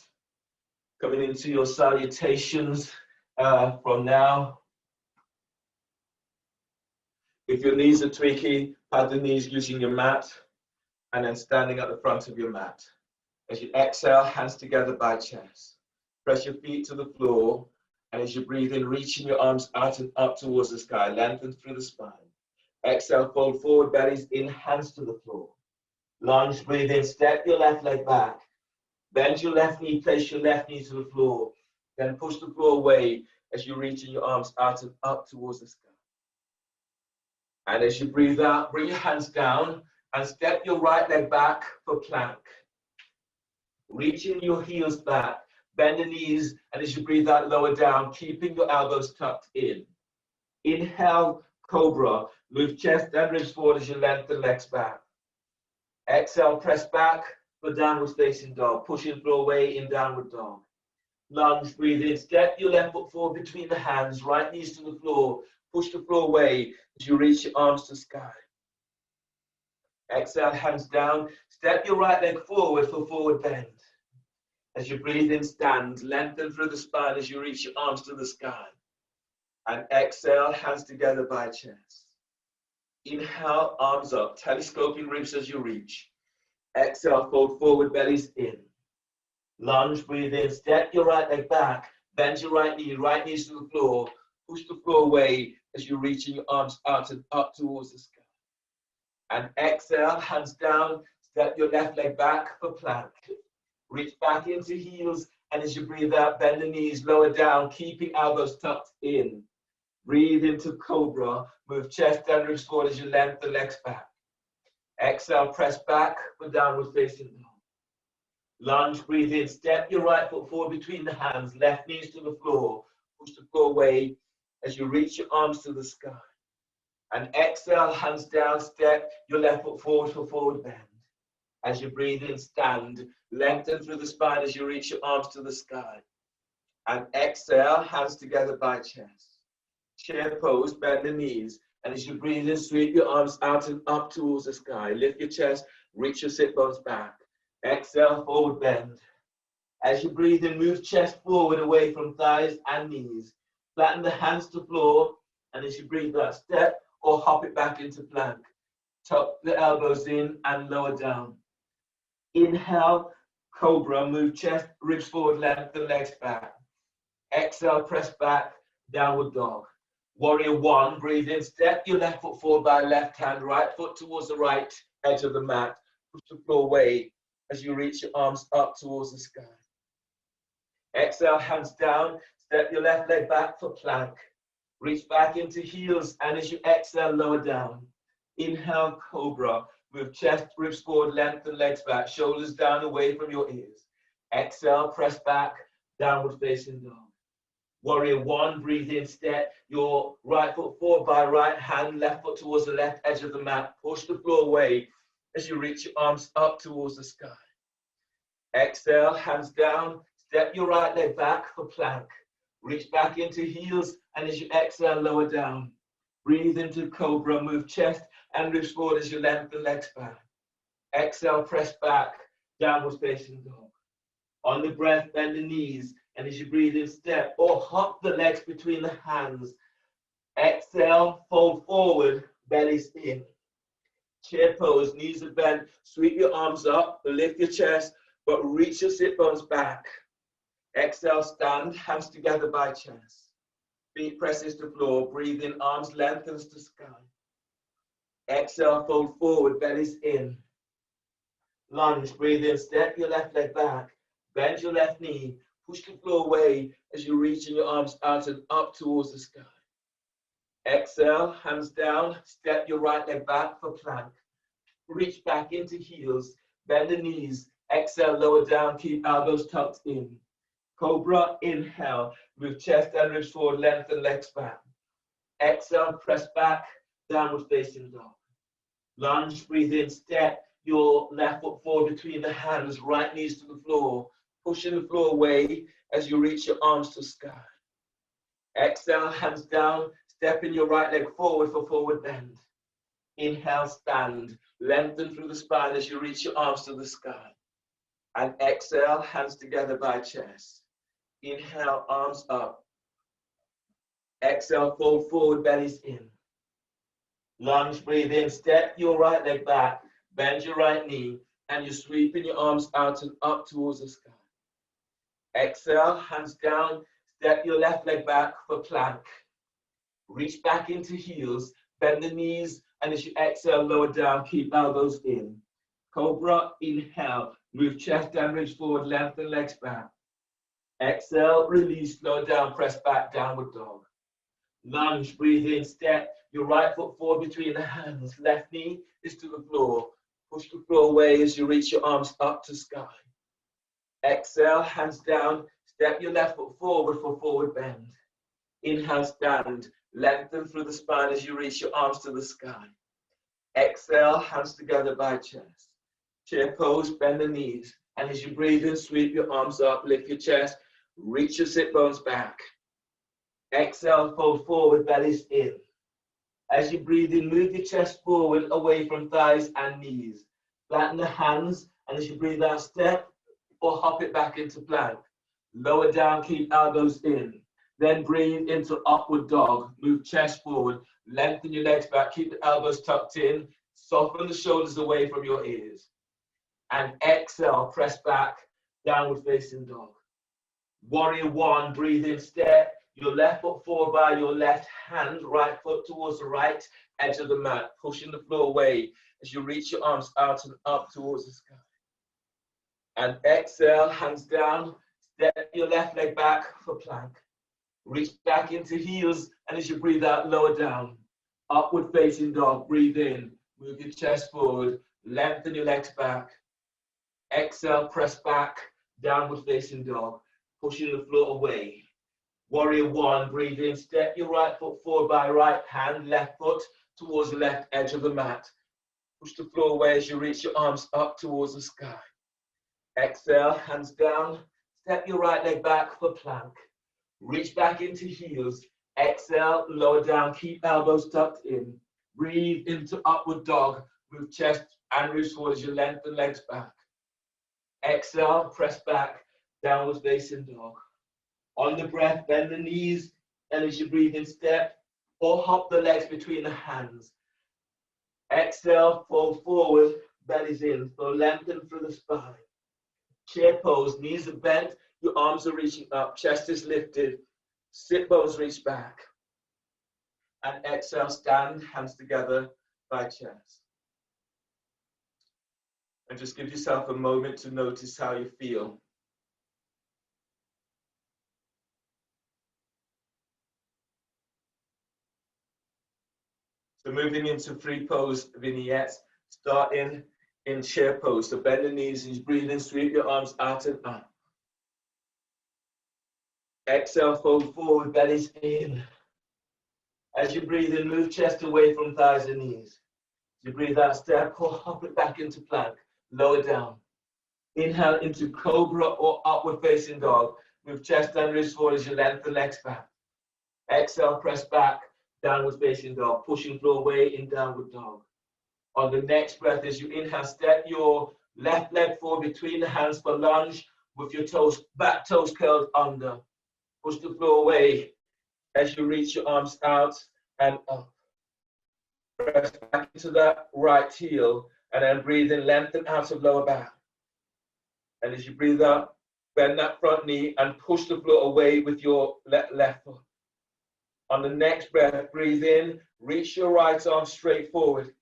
Coming into your salutations from now. If your knees are tweaky, pad the knees using your mat. And then standing at the front of your mat. As you exhale, hands together by chest. Press your feet to the floor. And as you breathe in, reaching your arms out and up towards the sky. Lengthen through the spine. Exhale, fold forward, bellies in, hands to the floor. Lunge, breathe in, step your left leg back. Bend your left knee, place your left knee to the floor. Then push the floor away as you reach your arms out and up towards the sky. And as you breathe out, bring your hands down. And step your right leg back for plank. Reaching your heels back, bend the knees, and as you breathe out, lower down, keeping your elbows tucked in. Inhale, cobra. Move chest and ribs forward as you lengthen legs back. Exhale, press back for downward facing dog. Pushing floor away in downward dog. Lunge, breathe in. Step your left foot forward between the hands, right knees to the floor. Push the floor away as you reach your arms to sky. Exhale, hands down. Step your right leg forward for forward bend. As you breathe in, stand. Lengthen through the spine as you reach your arms to the sky. And exhale, hands together by chest. Inhale, arms up. Telescoping ribs as you reach. Exhale, fold forward, bellies in. Lunge, breathe in. Step your right leg back. Bend your right knees to the floor. Push the floor away as you're reaching your arms out and up towards the sky. And exhale, hands down, step your left leg back for plank. Reach back into heels, and as you breathe out, bend the knees, lower down, keeping elbows tucked in. Breathe into cobra, move chest and ribs forward as you lengthen the legs back. Exhale, press back for downward facing dog. Lunge, breathe in, step your right foot forward between the hands, left knees to the floor, push the floor away as you reach your arms to the sky. And exhale, hands down, step your left foot forward for forward bend. As you breathe in, stand, lengthen through the spine as you reach your arms to the sky. And exhale, hands together by chest. Chair pose, bend the knees. And as you breathe in, sweep your arms out and up towards the sky. Lift your chest, reach your sit bones back. Exhale, forward bend. As you breathe in, move chest forward away from thighs and knees. Flatten the hands to floor. And as you breathe out, step or hop it back into plank. Tuck the elbows in and lower down. Inhale, cobra, move chest, ribs forward, lengthen legs back. Exhale, press back, downward dog. Warrior one, breathe in, step your left foot forward by left hand, right foot towards the right edge of the mat. Push the floor away as you reach your arms up towards the sky. Exhale, hands down, step your left leg back for plank. Reach back into heels, and as you exhale, lower down. Inhale, cobra. Move chest, ribs forward, lengthen legs back, shoulders down away from your ears. Exhale, press back, downward facing dog. Warrior one, breathe in, step your right foot forward by right hand, left foot towards the left edge of the mat. Push the floor away as you reach your arms up towards the sky. Exhale, hands down, step your right leg back for plank. Reach back into heels, and as you exhale, lower down. Breathe into cobra, move chest and ribs forward as you lengthen legs back. Exhale, press back, downward facing dog. On the breath, bend the knees, and as you breathe in, step or hop the legs between the hands. Exhale, fold forward, bellies in. Chair pose, knees are bent, sweep your arms up, lift your chest, but reach your sit bones back. Exhale, stand, hands together by chest. Feet presses to floor, breathe in, arms lengthens to sky. Exhale, fold forward, bellies in. Lunge, breathe in, step your left leg back, bend your left knee, push the floor away as you reach your arms out and up towards the sky. Exhale, hands down, step your right leg back for plank. Reach back into heels, bend the knees, exhale, lower down, keep elbows tucked in. Cobra, inhale, move chest and ribs forward, lengthen legs back. Exhale, press back, downward facing dog. Lunge, breathe in, step your left foot forward between the hands, right knees to the floor, pushing the floor away as you reach your arms to sky. Exhale, hands down, stepping your right leg forward for forward bend. Inhale, stand, lengthen through the spine as you reach your arms to the sky. And exhale, hands together by chest. Inhale, arms up. Exhale, fold forward, bellies in. Lunge, breathe in, step your right leg back, bend your right knee, and you're sweeping your arms out and up towards the sky. Exhale, hands down, step your left leg back for plank. Reach back into heels, bend the knees, and as you exhale, lower down, keep elbows in. Cobra, inhale, move chest and ribs forward, lengthen legs back. Exhale, release, lower down, press back, downward dog. Lunge, breathe in, step your right foot forward between the hands, left knee is to the floor. Push the floor away as you reach your arms up to sky. Exhale, hands down, step your left foot forward for forward bend. Inhale, stand, lengthen through the spine as you reach your arms to the sky. Exhale, hands together by chest. Chair pose, bend the knees, and as you breathe in, sweep your arms up, lift your chest, reach your sit bones back. Exhale, fold forward, bellies in. As you breathe in, move your chest forward, away from thighs and knees. Flatten the hands, and as you breathe out, step or hop it back into plank. Lower down, keep elbows in. Then breathe into upward dog. Move chest forward, lengthen your legs back, keep the elbows tucked in, soften the shoulders away from your ears. And exhale, press back, downward facing dog. Warrior one, breathe in, step your left foot forward by your left hand, right foot towards the right edge of the mat, pushing the floor away as you reach your arms out and up towards the sky. And exhale, hands down, step your left leg back for plank. Reach back into heels, and as you breathe out, lower down. Upward facing dog, breathe in, move your chest forward, lengthen your legs back. Exhale, press back, downward facing dog, pushing the floor away. Warrior one, breathe in, step your right foot forward by right hand, left foot towards the left edge of the mat. Push the floor away as you reach your arms up towards the sky. Exhale, hands down, step your right leg back for plank. Reach back into heels. Exhale, lower down, keep elbows tucked in. Breathe into upward dog, move chest and ribs forward as you lengthen legs back. Exhale, press back, downward facing dog. On the breath, bend the knees, and as you breathe in, step or hop the legs between the hands. Exhale, fold forward, bellies in, so lengthen through the spine. Chair pose, knees are bent, your arms are reaching up, chest is lifted, sit bones reach back. And exhale, stand, hands together by chest. And just give yourself a moment to notice how you feel. So moving into free pose vignettes, starting in chair pose. So bend the knees and breathe in, sweep your arms out and up. Exhale, fold forward, bellies in. As you breathe in, move chest away from thighs and knees. As you breathe out, step or hop it back into plank, lower down. Inhale into cobra or upward facing dog. Move chest and ribs forward as you lengthen legs back. Exhale, press back, downward facing dog, pushing floor away in downward dog. On the next breath, as you inhale, step your left leg forward between the hands for lunge with your toes, back toes curled under. Push the floor away as you reach your arms out and up. Press back into that right heel and then breathe in, lengthen out of lower back. And as you breathe out, bend that front knee and push the floor away with your left foot. On the next breath, breathe in, reach your right arm straight forward.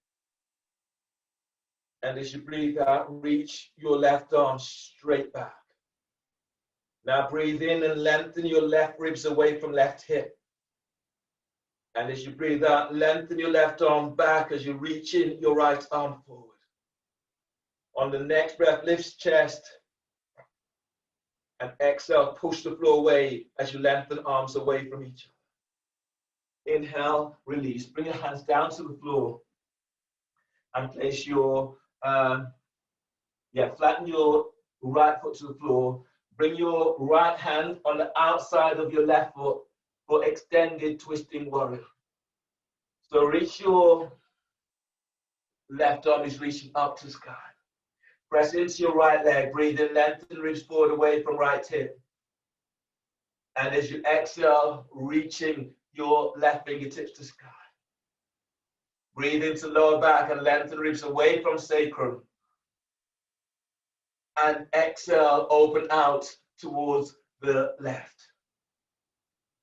And as you breathe out, reach your left arm straight back. Now breathe in and lengthen your left ribs away from left hip. And as you breathe out, lengthen your left arm back as you reach in your right arm forward. On the next breath, lift chest. And exhale, push the floor away as you lengthen arms away from each other. Inhale, release. Bring your hands down to the floor. And place your, flatten your right foot to the floor. Bring your right hand on the outside of your left foot for extended twisting warrior. So reach your left arm is reaching up to the sky. Press into your right leg. Breathe in, lengthen ribs forward away from right hip. And as you exhale, reaching your left fingertips to sky. Breathe into lower back and lengthen ribs away from sacrum. And exhale, open out towards the left.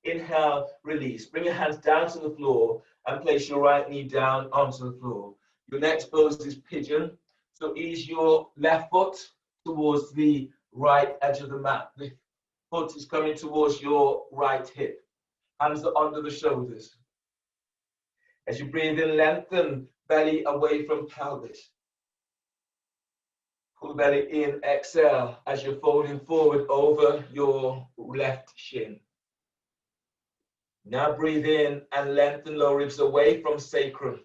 Inhale, release. Bring your hands down to the floor and place your right knee down onto the floor. Your next pose is pigeon. So ease your left foot towards the right edge of the mat. The foot is coming towards your right hip. Hands are under the shoulders. As you breathe in, lengthen belly away from pelvis. Pull belly in, exhale as you're folding forward over your left shin. Now breathe in and lengthen lower ribs away from sacrum.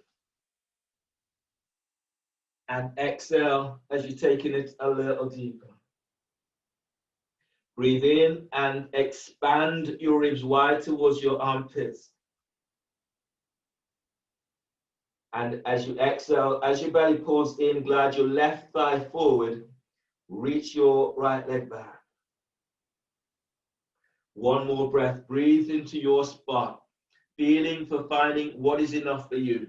And exhale as you're taking it a little deeper. Breathe in and expand your ribs wide towards your armpits. And as you exhale, as your belly pulls in, glide your left thigh forward. Reach your right leg back. One more breath. Breathe into your spot, feeling for finding what is enough for you.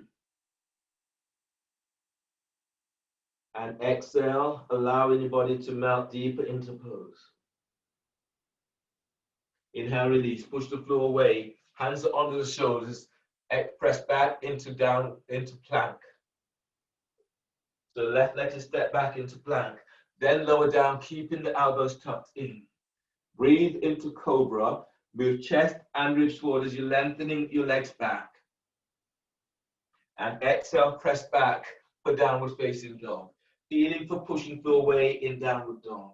And exhale, allowing your body to melt deeper into pose. Inhale, release. Push the floor away. Hands are under the shoulders. Press back into plank. So left leg to step back into plank. Then lower down, keeping the elbows tucked in. Breathe into cobra. Move chest and ribs forward as you're lengthening your legs back. And exhale, press back for downward facing dog. Feeling for pushing floor away in downward dog.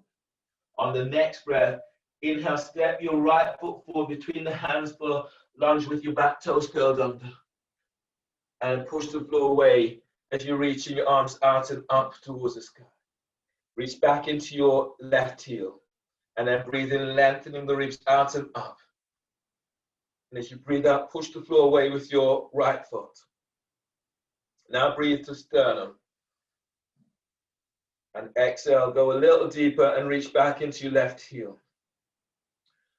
On the next breath, inhale, step your right foot forward between the hands for lunge with your back toes curled under. And push the floor away as you're reaching your arms out and up towards the sky. Reach back into your left heel. And then breathe in, lengthening the ribs out and up. And as you breathe out, push the floor away with your right foot. Now breathe to sternum. And exhale, go a little deeper and reach back into your left heel.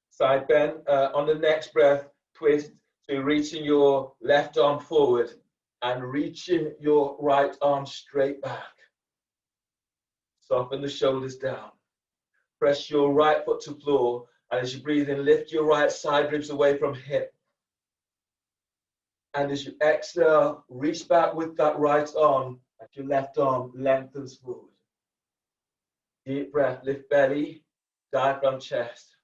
Side bend. On the next breath, twist. So you're reaching your left arm forward and reaching your right arm straight back. Soften the shoulders down. Press your right foot to floor. And as you breathe in, lift your right side ribs away from hip. And as you exhale, reach back with that right arm as your left arm lengthens forward. Deep breath, lift belly, diaphragm chest.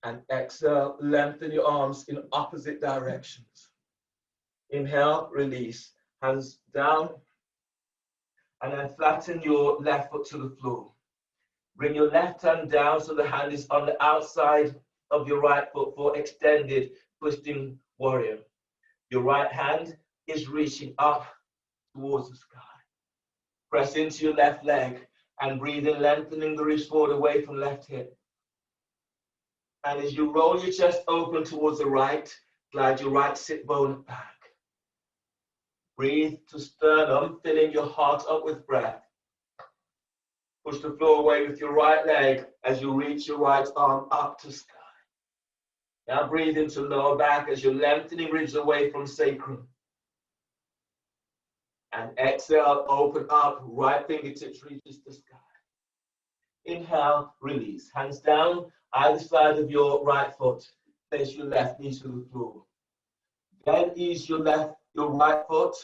And exhale, lengthen your arms in opposite directions. Inhale, release, hands down. And then flatten your left foot to the floor. Bring your left hand down so the hand is on the outside of your right foot for extended twisting warrior. Your right hand is reaching up towards the sky. Press into your left leg and breathe in, lengthening the ribs forward away from left hip. And as you roll your chest open towards the right, glide your right sit bone back. Breathe to sternum, filling your heart up with breath. Push the floor away with your right leg as you reach your right arm up to sky. Now breathe into lower back as you're lengthening ribs away from sacrum. And exhale, open up, right fingertips reaches the sky. Inhale, release. Hands down, either side of your right foot. Place your left knee to the floor. Then ease your right foot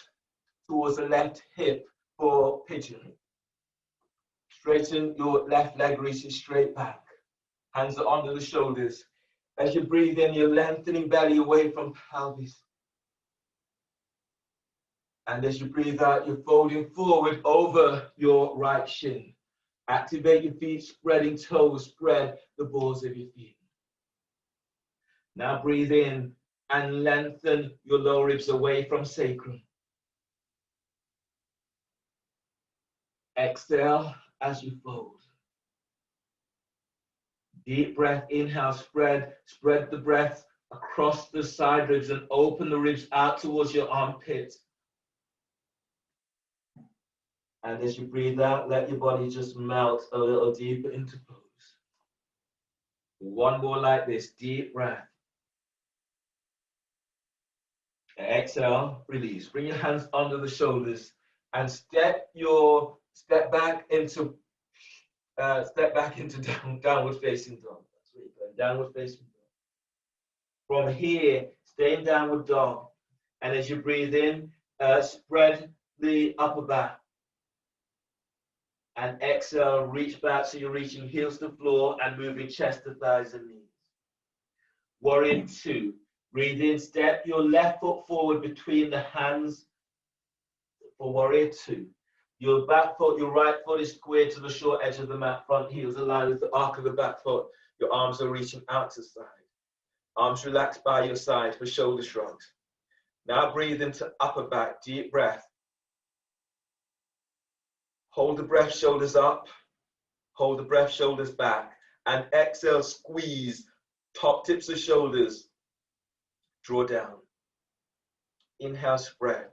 towards the left hip for pigeon. Straighten your left leg, reaches straight back. Hands are under the shoulders. As you breathe in, you're lengthening belly away from pelvis. And as you breathe out, you're folding forward over your right shin. Activate your feet, spreading toes, spread the balls of your feet. Now breathe in and lengthen your lower ribs away from sacrum. Exhale as you fold. Deep breath, inhale, spread the breath across the side ribs and open the ribs out towards your armpit. And as you breathe out, let your body just melt a little deeper into pose. One more like this, deep breath. Exhale, release. Bring your hands under the shoulders and step back into downward facing dog. That's what you're going, downward facing dog. From here, stay in downward dog. And as you breathe in, spread the upper back. And exhale, reach back so you're reaching heels to floor and moving chest to thighs and knees. Warrior 2. Breathe in, step your left foot forward between the hands for Warrior 2. Your back foot, your right foot is squared to the short edge of the mat, front heels aligned with the arc of the back foot. Your arms are reaching out to side. Arms relaxed by your side for shoulder shrugs. Now breathe into upper back, deep breath. Hold the breath, shoulders up. Hold the breath, shoulders back. And exhale, squeeze, top tips of shoulders. Draw down. Inhale, spread.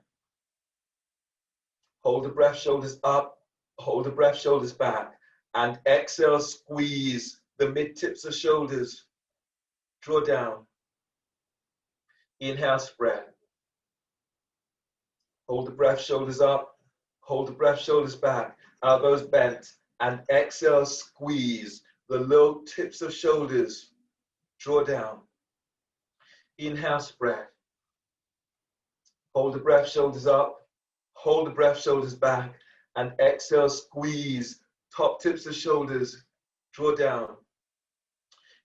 Hold the breath, shoulders up. Hold the breath, shoulders back. And exhale, squeeze the mid tips of shoulders. Draw down. Inhale, spread. Hold the breath, shoulders up. Hold the breath, shoulders back. Elbows bent. And exhale, squeeze the low tips of shoulders. Draw down. Inhale, spread. Hold the breath, shoulders up. Hold the breath, shoulders back. And exhale, squeeze top tips of shoulders. Draw down.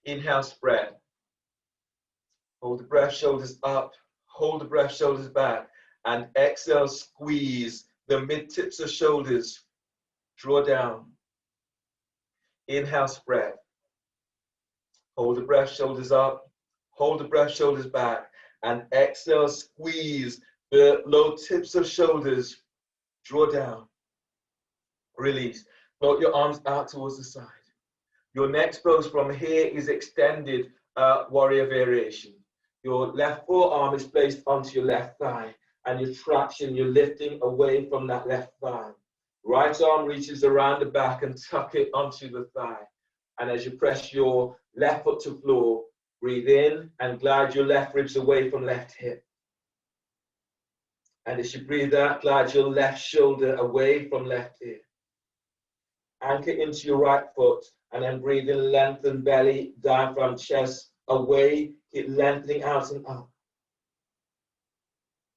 Inhale, spread. Hold the breath, shoulders up. Hold the breath, shoulders back. And exhale, squeeze the mid tips of shoulders. Draw down. Inhale, spread. Hold the breath, shoulders up. Hold the breath, shoulders back. And exhale, squeeze the low tips of shoulders. Draw down. Release. Float your arms out towards the side. Your next pose from here is extended warrior variation. Your left forearm is placed onto your left thigh, and your traction, you're lifting away from that left thigh. Right arm reaches around the back and tuck it onto the thigh. And as you press your left foot to floor, breathe in and glide your left ribs away from left hip. And as you breathe out, glide your left shoulder away from left ear. Anchor into your right foot and then breathe in, lengthen belly, diaphragm, chest away, keep lengthening out and up.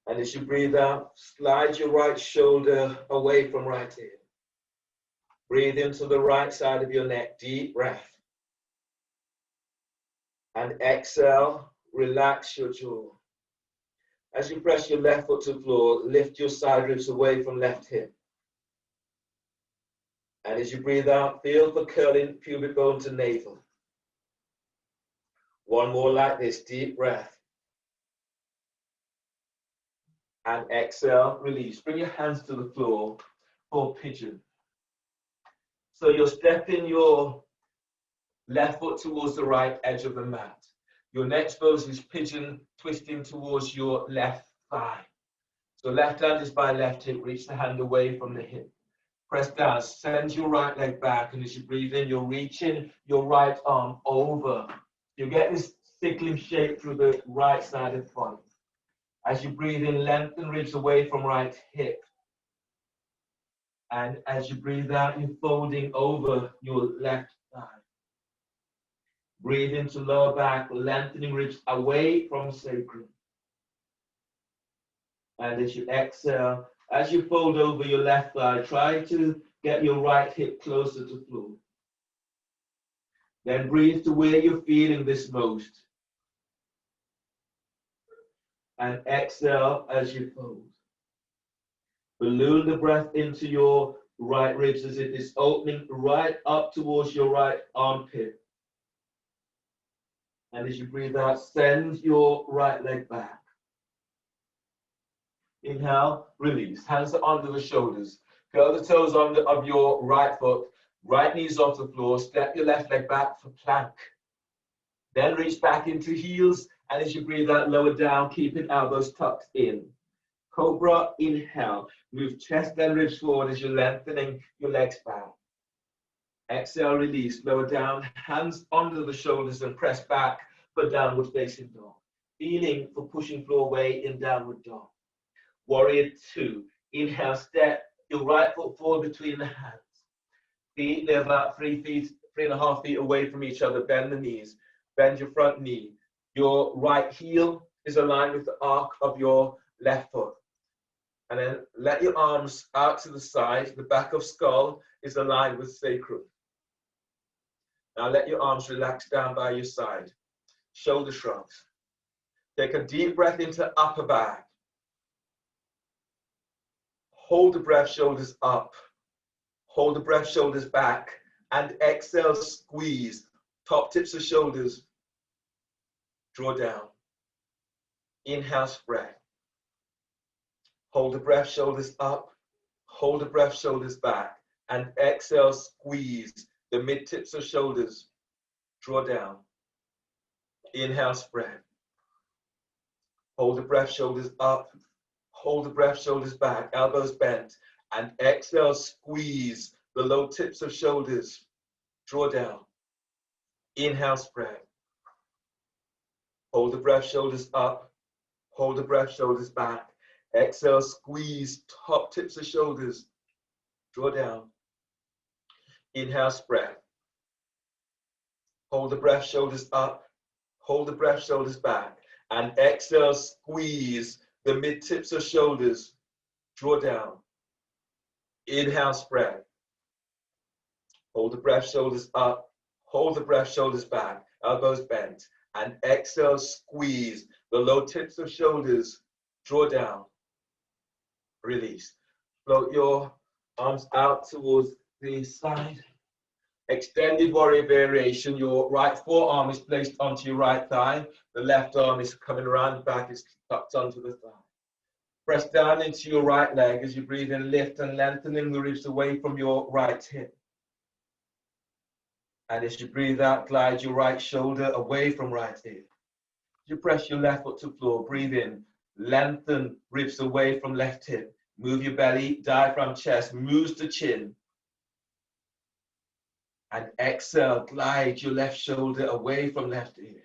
And as you breathe out, slide your right shoulder away from right ear. Breathe into the right side of your neck, deep breath. And exhale, relax your jaw. As you press your left foot to the floor, lift your side ribs away from left hip. And as you breathe out, feel the curling pubic bone to navel. One more like this, deep breath. And exhale, release. Bring your hands to the floor for pigeon. So you're stepping your Left foot towards the right edge of the mat. Your next pose is pigeon twisting towards your left thigh. So left hand is by left hip, reach the hand away from the hip. Press down, send your right leg back, and as you breathe in, you're reaching your right arm over. You get this sickling shape through the right side of the body. As you breathe in, lengthen ribs away from right hip. And as you breathe out, you're folding over your left thigh. Breathe into lower back, lengthening ribs away from sacrum. And as you exhale, as you fold over your left thigh, try to get your right hip closer to floor. Then breathe to where you're feeling this most. And exhale as you fold. Balloon the breath into your right ribs as it is opening right up towards your right armpit. And as you breathe out, send your right leg back. Inhale, release. Hands are under the shoulders. Curl the toes of your right foot. Right knees off the floor. Step your left leg back for plank. Then reach back into heels. And as you breathe out, lower down, keeping elbows tucked in. Cobra, inhale. Move chest and ribs forward as you're lengthening your legs back. Exhale, release. Lower down, hands under the shoulders and press back for downward facing dog. Feeling for pushing floor away in downward dog. Warrior 2. Inhale, step your right foot forward between the hands. Feet, they're about 3.5 feet away from each other. Bend the knees. Bend your front knee. Your right heel is aligned with the arc of your left foot. And then let your arms out to the side. The back of skull is aligned with sacrum. Now let your arms relax down by your side. Shoulder shrugs. Take a deep breath into upper back. Hold the breath, shoulders up. Hold the breath, shoulders back. And exhale, squeeze. Top tips of shoulders. Draw down. Inhale, spread. Hold the breath, shoulders up. Hold the breath, shoulders back. And exhale, squeeze. The mid tips of shoulders. Draw down. Inhale, spread. Hold the breath, shoulders up. Hold the breath, shoulders back, elbows bent. And exhale, squeeze the low tips of shoulders. Draw down. Inhale, spread. Hold the breath, shoulders up. Hold the breath, shoulders back. Exhale, squeeze top tips of shoulders. Draw down. Inhale, spread. Hold the breath, shoulders up. Hold the breath, shoulders back. And exhale, squeeze the mid tips of shoulders. Draw down. Inhale, spread. Hold the breath, shoulders up. Hold the breath, shoulders back. Elbows bent. And exhale, squeeze the low tips of shoulders. Draw down. Release. Float your arms out towards the side. Extended warrior variation. Your right forearm is placed onto your right thigh. The left arm is coming around the back, is tucked onto the thigh. Press down into your right leg as you breathe in, lift and lengthening the ribs away from your right hip. And as you breathe out, glide your right shoulder away from right hip. You press your left foot to floor, breathe in, lengthen ribs away from left hip. Move your belly, diaphragm, chest, moves the chin. And exhale, glide your left shoulder away from left ear.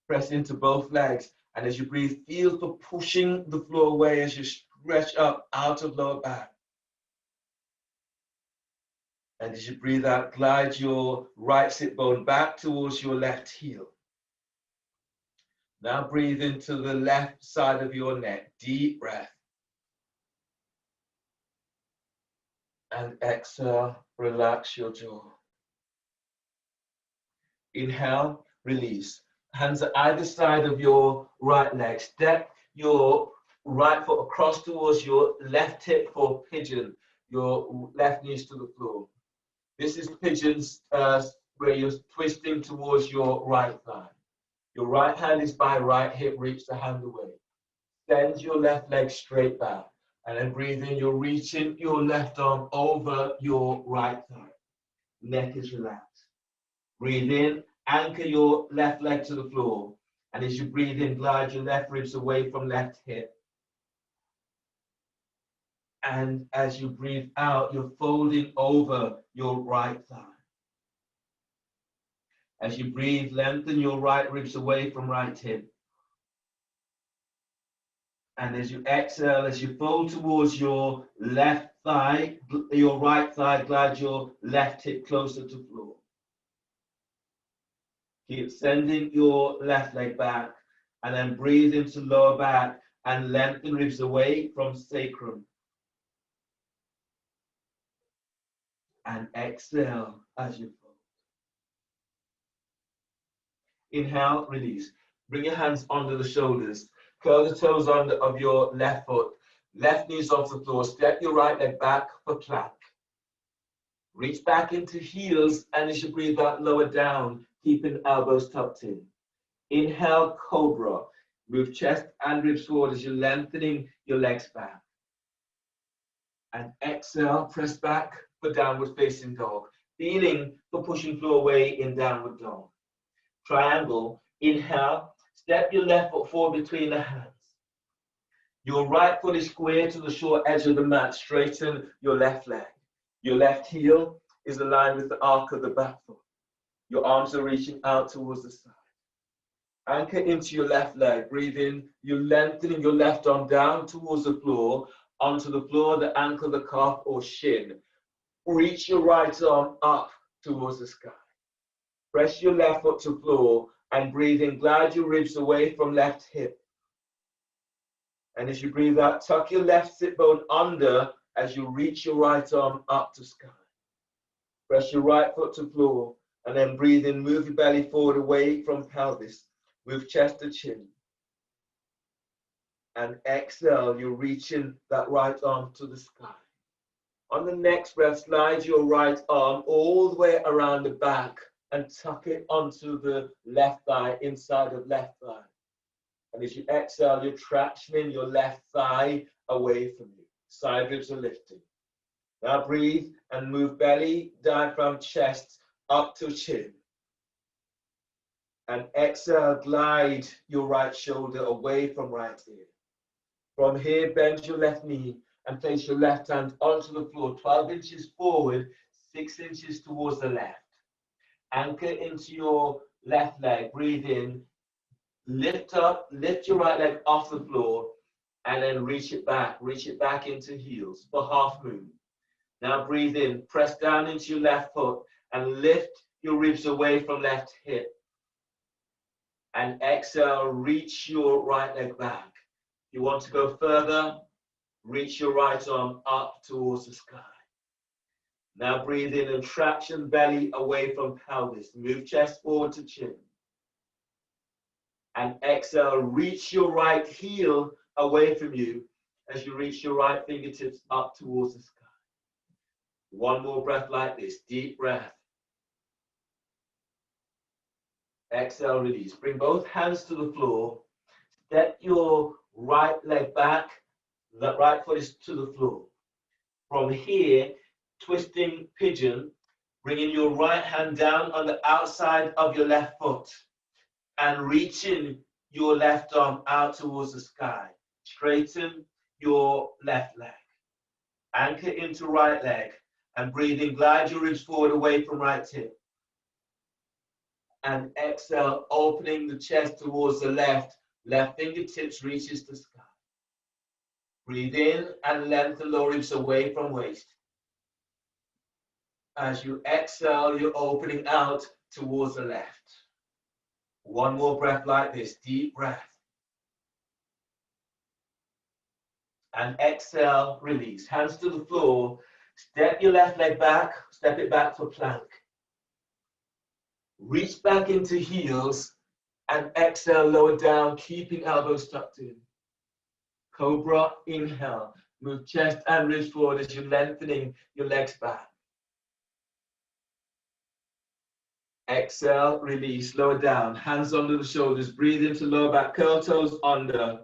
Press into both legs. And as you breathe, feel for pushing the floor away as you stretch up out of lower back. And as you breathe out, glide your right sit bone back towards your left heel. Now breathe into the left side of your neck. Deep breath. And exhale, relax your jaw. Inhale, release. Hands at either side of your right leg. Step your right foot across towards your left hip for pigeon. Your left knees to the floor. This is pigeons where you're twisting towards your right thigh. Your right hand is by right hip, reach the hand away. Send your left leg straight back. And then breathe in, you're reaching your left arm over your right thigh. Neck is relaxed. Breathe in, anchor your left leg to the floor. And as you breathe in, glide your left ribs away from left hip. And as you breathe out, you're folding over your right thigh. As you breathe, lengthen your right ribs away from right hip. And as you exhale, as you fold towards your left thigh, your right thigh, glide your left hip closer to floor. Keep sending your left leg back and then breathe into lower back and lengthen ribs away from sacrum. And exhale as you fold. Inhale, release. Bring your hands under the shoulders. Curl the toes under of your left foot. Left knees off the floor. Step your right leg back for plank. Reach back into heels, and as you breathe out, lower down, keeping elbows tucked in. Inhale, cobra. Move chest and ribs forward as you're lengthening your legs back. And exhale, press back for downward facing dog. Feeling for pushing floor away in downward dog. Triangle, inhale, step your left foot forward between the hands. Your right foot is square to the short edge of the mat. Straighten your left leg. Your left heel is aligned with the arc of the back foot. Your arms are reaching out towards the side. Anchor into your left leg. Breathe in. You're lengthening your left arm down towards the floor, onto the floor that ankle the calf or shin. Reach your right arm up towards the sky. Press your left foot to floor and breathe in. Glide your ribs away from left hip. And as you breathe out, tuck your left sit bone under as you reach your right arm up to sky. Press your right foot to floor and then breathe in. Move your belly forward away from pelvis. Move chest to chin. And exhale, you're reaching that right arm to the sky. On the next breath, slide your right arm all the way around the back and tuck it onto the left thigh, inside of left thigh. And as you exhale, you're tractioning your left thigh away from you. Side ribs are lifting. Now breathe and move belly, diaphragm, chest up to chin. And exhale, glide your right shoulder away from right ear. From here, bend your left knee and place your left hand onto the floor, 12 inches forward, 6 inches towards the left. Anchor into your left leg, breathe in, lift up, lift your right leg off the floor, and then reach it back into heels for half moon. Now breathe in, press down into your left foot and lift your ribs away from left hip. And exhale, reach your right leg back. If you want to go further, reach your right arm up towards the sky. Now breathe in and traction belly away from pelvis. Move chest forward to chin. And exhale, reach your right heel away from you as you reach your right fingertips up towards the sky. One more breath like this. Deep breath. Exhale, release. Bring both hands to the floor. Step your right leg back. That right foot is to the floor. From here, twisting pigeon, bringing your right hand down on the outside of your left foot and reaching your left arm out towards the sky. Straighten your left leg. Anchor into right leg and breathe in. Glide your ribs forward away from right hip. And exhale, opening the chest towards the left. Left fingertips reaches the sky. Breathe in and lengthen lower ribs away from waist. As you exhale, you're opening out towards the left. One more breath like this. Deep breath. And exhale, release. Hands to the floor. Step your left leg back. Step it back for plank. Reach back into heels and exhale, lower down, keeping elbows tucked in. Cobra, inhale. Move chest and ribs forward as you're lengthening your legs back. Exhale, release, lower down, hands under the shoulders. Breathe into lower back, curl toes under.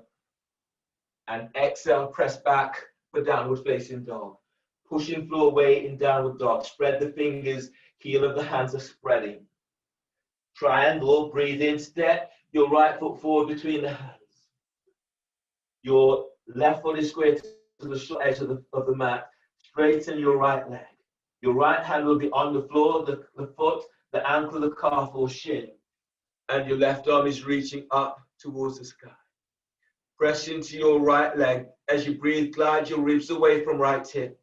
And exhale, press back for downward facing dog. Pushing floor away in downward dog. Spread the fingers, heel of the hands are spreading. Triangle, breathe in, step your right foot forward between the hands. Your left foot is squared to the short edge of the mat. Straighten your right leg. Your right hand will be on the floor, the foot, the ankle, the calf or shin. And your left arm is reaching up towards the sky. Press into your right leg. As you breathe, glide your ribs away from right hip.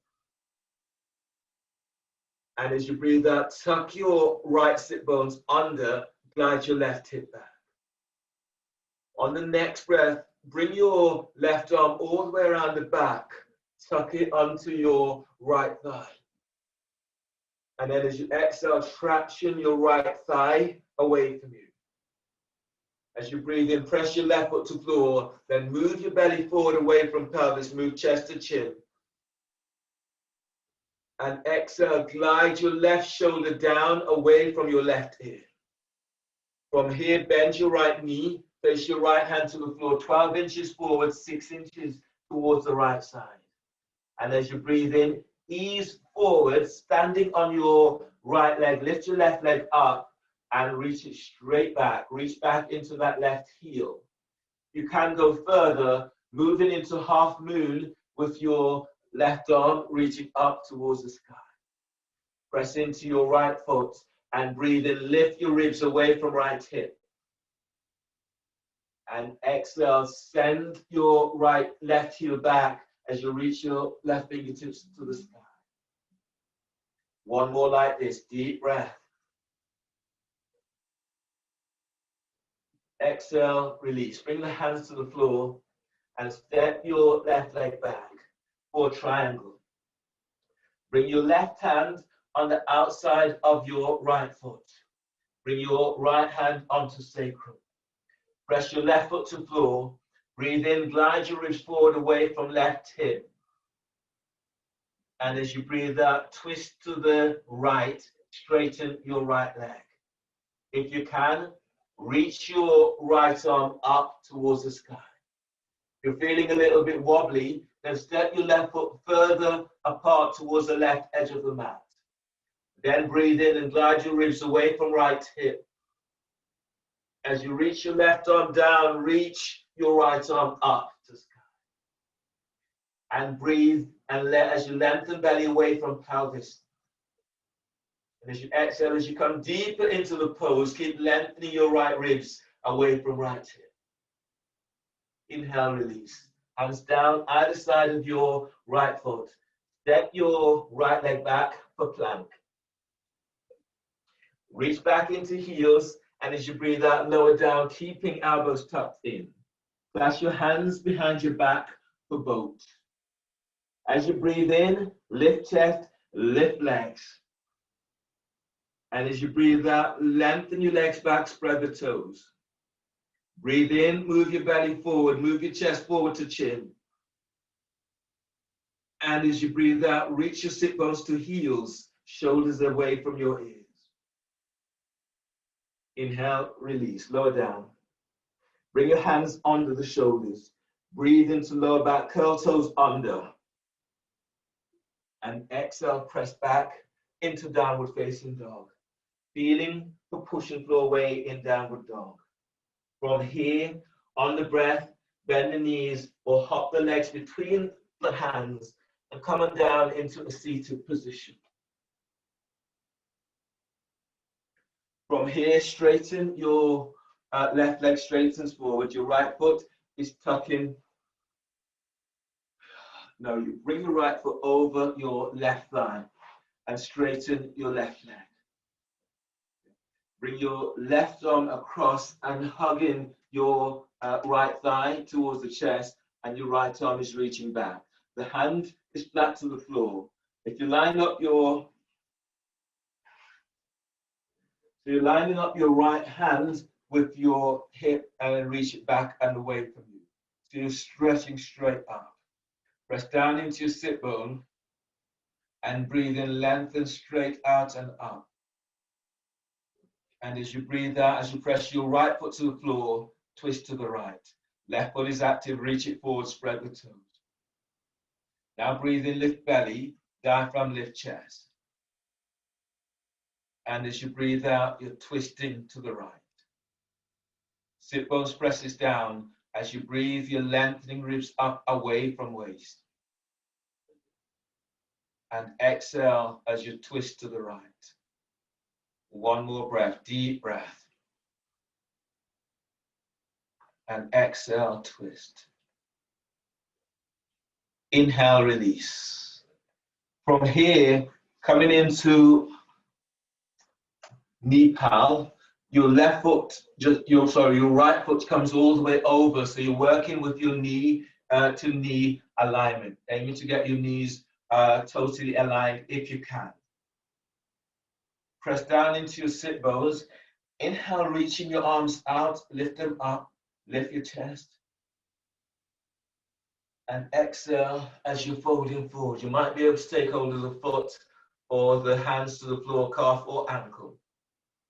And as you breathe out, tuck your right sit bones under, glide your left hip back. On the next breath, bring your left arm all the way around the back, tuck it onto your right thigh. And then as you exhale, traction your right thigh away from you. As you breathe in, press your left foot to floor, then move your belly forward away from pelvis, move chest to chin. And exhale, glide your left shoulder down away from your left ear. From here, bend your right knee, place your right hand to the floor, 12 inches forward, 6 inches towards the right side. And as you breathe in, ease forward, standing on your right leg, lift your left leg up and reach it straight back. Reach back into that left heel. You can go further, moving into half moon with your left arm reaching up towards the sky. Press into your right foot and breathe in, lift your ribs away from right hip. And exhale, send your left heel back as you reach your left fingertips to the sky. One more like this, deep breath. Exhale, release. Bring the hands to the floor and step your left leg back for triangle. Bring your left hand on the outside of your right foot. Bring your right hand onto sacrum. Press your left foot to floor. Breathe in, glide your ribs forward away from left hip. And as you breathe out, twist to the right, straighten your right leg. If you can, reach your right arm up towards the sky. If you're feeling a little bit wobbly, then step your left foot further apart towards the left edge of the mat. Then breathe in and glide your ribs away from right hip. As you reach your left arm down, reach your right arm up to the sky. And breathe and as you lengthen belly away from pelvis. And as you exhale, as you come deeper into the pose, keep lengthening your right ribs away from right hip. Inhale, release. Hands down either side of your right foot. Step your right leg back for plank. Reach back into heels, and as you breathe out, lower down, keeping elbows tucked in. Clasp your hands behind your back for boat. As you breathe in, lift chest, lift legs. And as you breathe out, lengthen your legs back, spread the toes. Breathe in, move your belly forward, move your chest forward to chin. And as you breathe out, reach your sit bones to heels, shoulders away from your ears. Inhale, release, lower down. Bring your hands under the shoulders. Breathe into lower back, curl toes under. And exhale, press back into downward facing dog. Feeling the push and flow away in downward dog. From here, on the breath, bend the knees or hop the legs between the hands and coming down into a seated position. From here, straighten your left leg straightens forward. Your right foot is tucking. No, you bring your right foot over your left thigh and straighten your left leg. Bring your left arm across and hugging your right thigh towards the chest, and your right arm is reaching back. The hand is flat to the floor. If you line up your So you're lining up your right hand with your hip and then reach it back and away from you. So you're stretching straight up. Press down into your sit bone and breathe in, lengthen straight out and up. And as you breathe out, as you press your right foot to the floor, twist to the right. Left foot is active, reach it forward, spread the toes. Now breathe in, lift belly, diaphragm, lift chest. And as you breathe out, you're twisting to the right. Sit bones presses down. As you breathe, you're lengthening ribs up away from waist. And exhale as you twist to the right. One more breath, deep breath. And exhale, twist. Inhale, release. From here, coming into knee pal, your left foot, your right foot comes all the way over. So you're working with your knee to knee alignment, aiming to get your knees totally aligned if you can. Press down into your sit bones. Inhale, reaching your arms out, lift them up, lift your chest. And exhale as you're folding forward. You might be able to take hold of the foot or the hands to the floor, calf or ankle.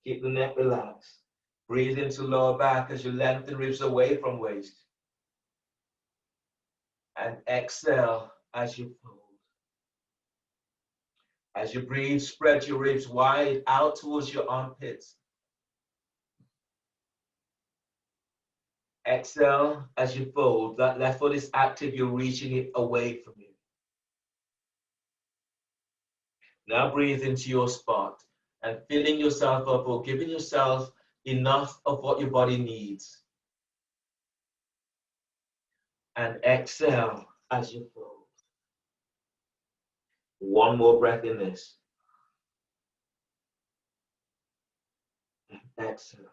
Keep the neck relaxed. Breathe into lower back as you lengthen ribs away from waist. And exhale as you fold. As you breathe, spread your ribs wide out towards your armpits. Exhale as you fold. That left foot is active, you're reaching it away from you. Now breathe into your spot and filling yourself up or giving yourself enough of what your body needs. And exhale as you fold. One more breath in this. And exhale.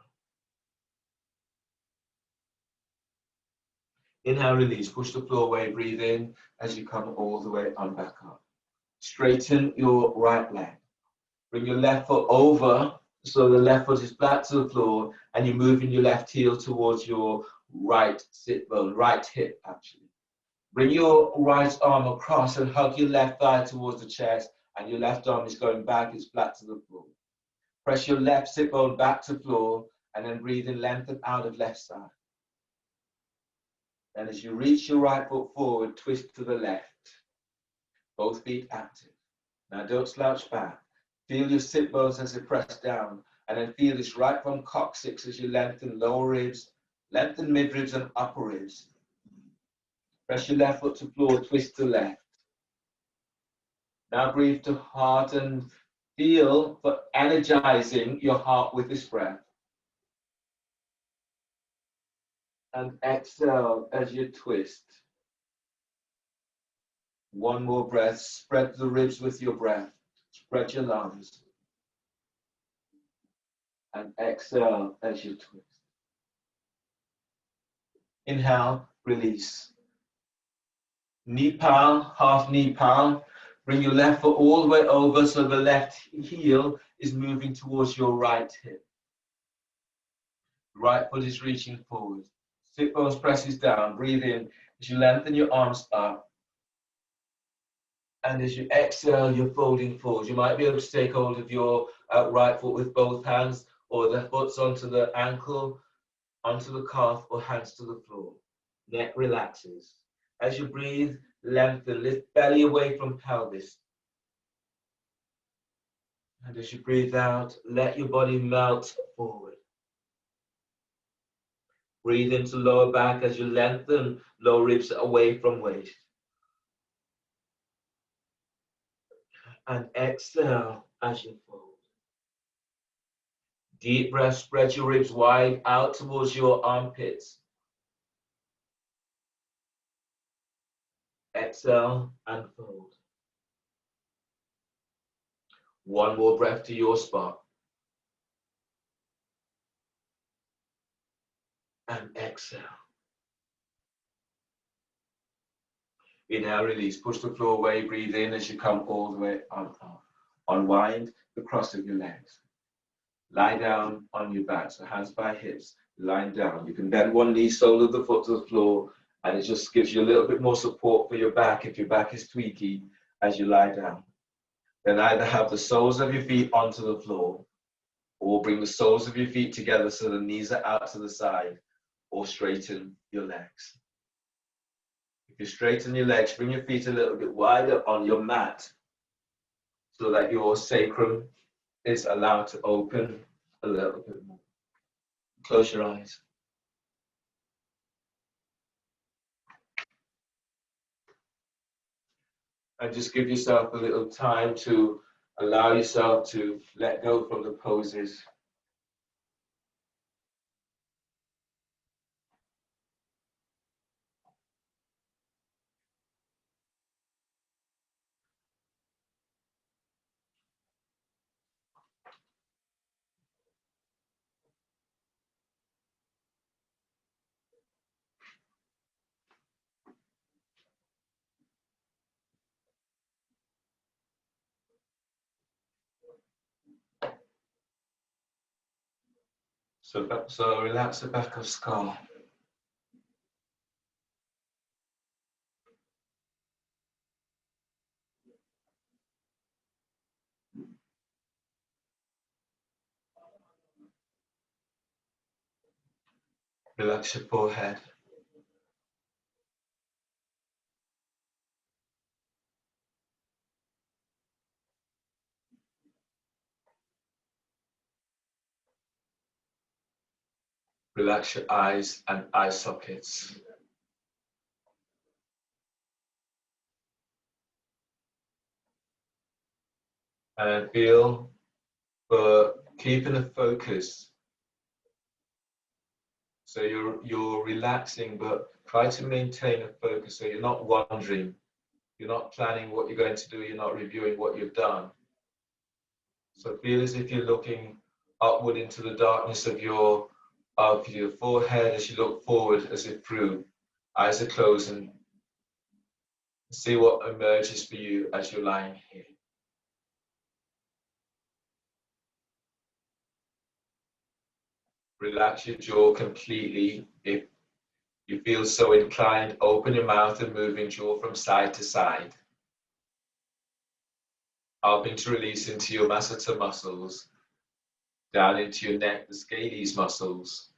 Inhale, release, push the floor away, breathe in as you come all the way on back up. Straighten your right leg. Bring your left foot over so the left foot is flat to the floor and you're moving your left heel towards your right sit bone, right hip actually. Bring your right arm across and hug your left thigh towards the chest and your left arm is going back, it's flat to the floor. Press your left sit bone back to floor and then breathe in, lengthen out of left side. And as you reach your right foot forward, twist to the left. Both feet active. Now don't slouch back. Feel your sit bones as they press down. And then feel this right from coccyx as you lengthen lower ribs, lengthen mid ribs and upper ribs. Press your left foot to floor, twist to left. Now breathe to heart and feel for energizing your heart with this breath. And exhale as you twist. One more breath. Spread the ribs with your breath. Spread your lungs. And exhale as you twist. Inhale, release. Knee pal, half knee pal. Bring your left foot all the way over so the left heel is moving towards your right hip. Right foot is reaching forward. Sit bones presses down. Breathe in as you lengthen your arms up. And as you exhale, you're folding forward. You might be able to take hold of your right foot with both hands or the foot's onto the ankle, onto the calf or hands to the floor. Neck relaxes. As you breathe, lengthen, lift belly away from pelvis. And as you breathe out, let your body melt forward. Breathe into lower back as you lengthen lower ribs away from waist. And exhale as you fold. Deep breath, spread your ribs wide out towards your armpits. Exhale and fold. One more breath to your spot. And exhale. Inhale, release. Push the floor away. Breathe in as you come all the way up. Unwind the cross of your legs. Lie down on your back. So hands by hips. Lying down. You can bend one knee, sole of the foot to the floor. And it just gives you a little bit more support for your back if your back is tweaky as you lie down. Then either have the soles of your feet onto the floor or bring the soles of your feet together so the knees are out to the side or straighten your legs. If you straighten your legs, bring your feet a little bit wider on your mat so that your sacrum is allowed to open a little bit more. Close your eyes. And just give yourself a little time to allow yourself to let go from the poses. So relax the back of skull. Relax your forehead. Relax your eyes and eye sockets. And feel for keeping a focus. So you're relaxing, but try to maintain a focus so you're not wandering. You're not planning what you're going to do. You're not reviewing what you've done. So feel as if you're looking upward into the darkness of your forehead as you look forward, as if through. Eyes are closed, and see what emerges for you as you're lying here. Relax your jaw completely. If you feel so inclined, open your mouth and move your jaw from side to side, helping to release into your masseter muscles, down into your neck, the scales muscles,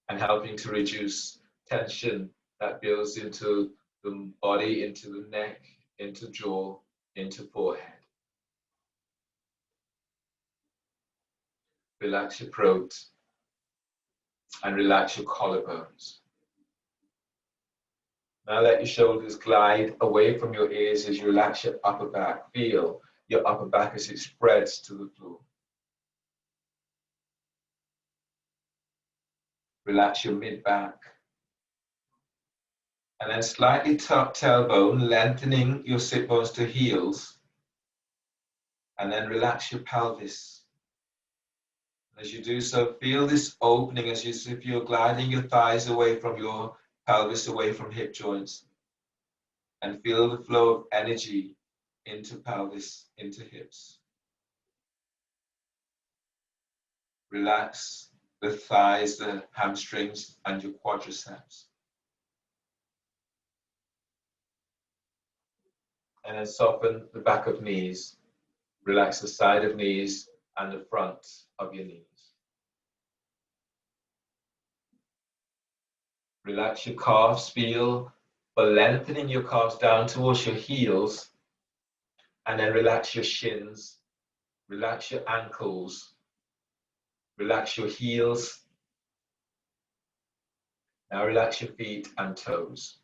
and helping to reduce tension that builds into the body, into the neck, into jaw, into forehead. Relax your throat and relax your collarbones. Now let your shoulders glide away from your ears as you relax your upper back. Feel your upper back as it spreads to the floor. Relax your mid back. And then slightly tuck tailbone, lengthening your sit bones to heels. And then relax your pelvis. As you do so, feel this opening as if you're gliding your thighs away from your pelvis, away from hip joints. And feel the flow of energy into pelvis, into hips. Relax the thighs, the hamstrings, and your quadriceps. And then soften the back of knees. Relax the side of knees and the front of your knees. Relax your calves, feel for lengthening your calves down towards your heels, and then relax your shins, relax your ankles, relax your heels. Now relax your feet and toes.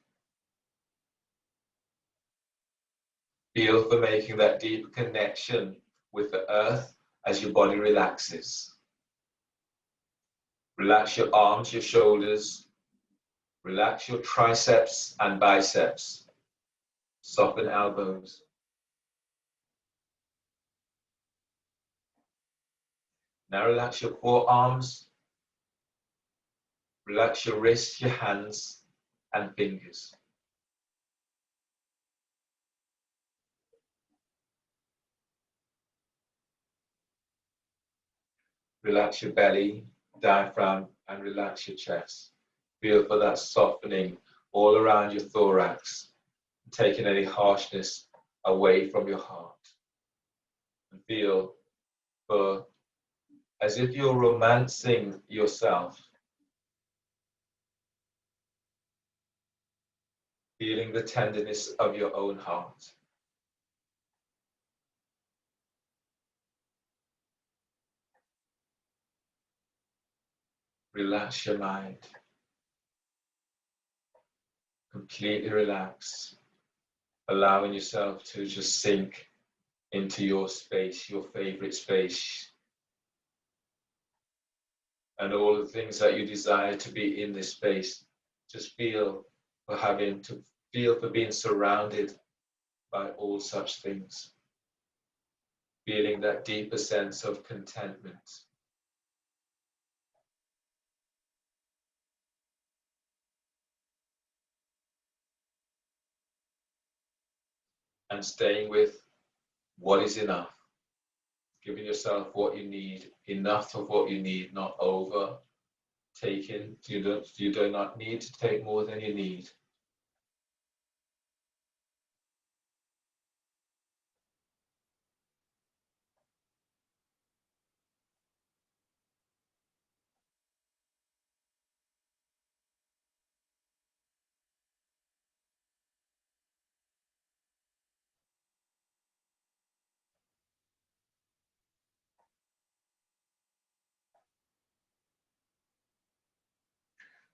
Feel for making that deep connection with the earth as your body relaxes. Relax your arms, your shoulders. Relax your triceps and biceps. Soften elbows. Now relax your forearms. Relax your wrists, your hands, and fingers. Relax your belly, diaphragm, and relax your chest. Feel for that softening all around your thorax, taking any harshness away from your heart. And feel for as if you're romancing yourself, feeling the tenderness of your own heart. Relax your mind. Completely relax. Allowing yourself to just sink into your space, your favorite space. And all the things that you desire to be in this space. Just feel for being surrounded by all such things. Feeling that deeper sense of contentment. And staying with what is enough. Giving yourself what you need, enough of what you need, not over taking. You do not need to take more than you need.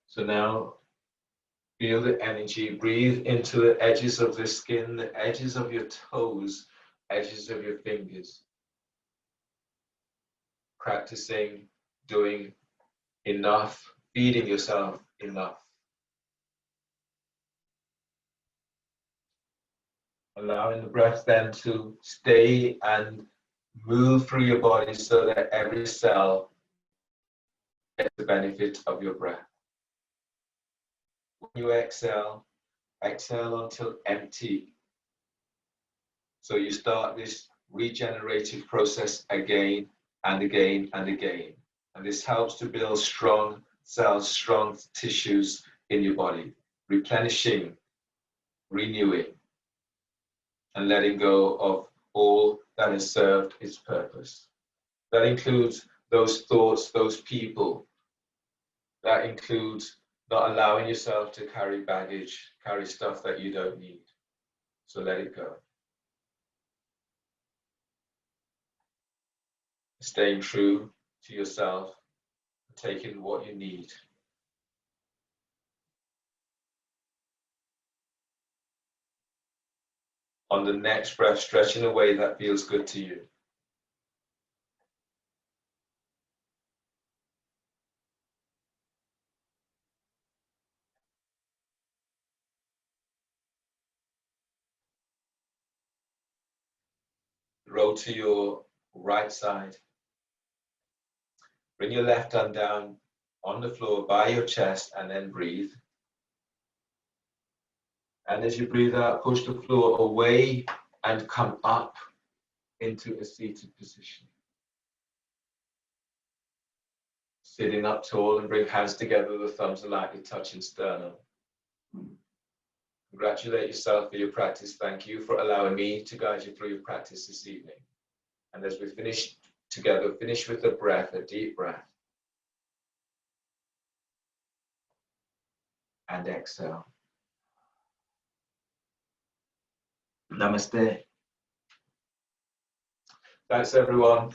So now feel the energy, breathe into the edges of the skin, the edges of your toes, edges of your fingers. Practicing doing enough, feeding yourself enough. Allowing the breath then to stay and move through your body so that every cell gets the benefit of your breath. When you exhale, exhale until empty. So you start this regenerative process again and again and again. And this helps to build strong cells, strong tissues in your body, replenishing, renewing, and letting go of all that has served its purpose. That includes those thoughts, those people. That includes not allowing yourself to carry baggage, carry stuff that you don't need. So let it go. Staying true to yourself, taking what you need. On the next breath, stretch in a way that feels good to you. Roll to your right side. Bring your left hand down on the floor by your chest and then breathe. And as you breathe out, push the floor away and come up into a seated position. Sitting up tall and bring hands together, the thumbs are lightly touching sternum. Congratulate yourself for your practice. Thank you for allowing me to guide you through your practice this evening. And as we finish together, finish with a breath, a deep breath. And exhale. Namaste. Thanks everyone.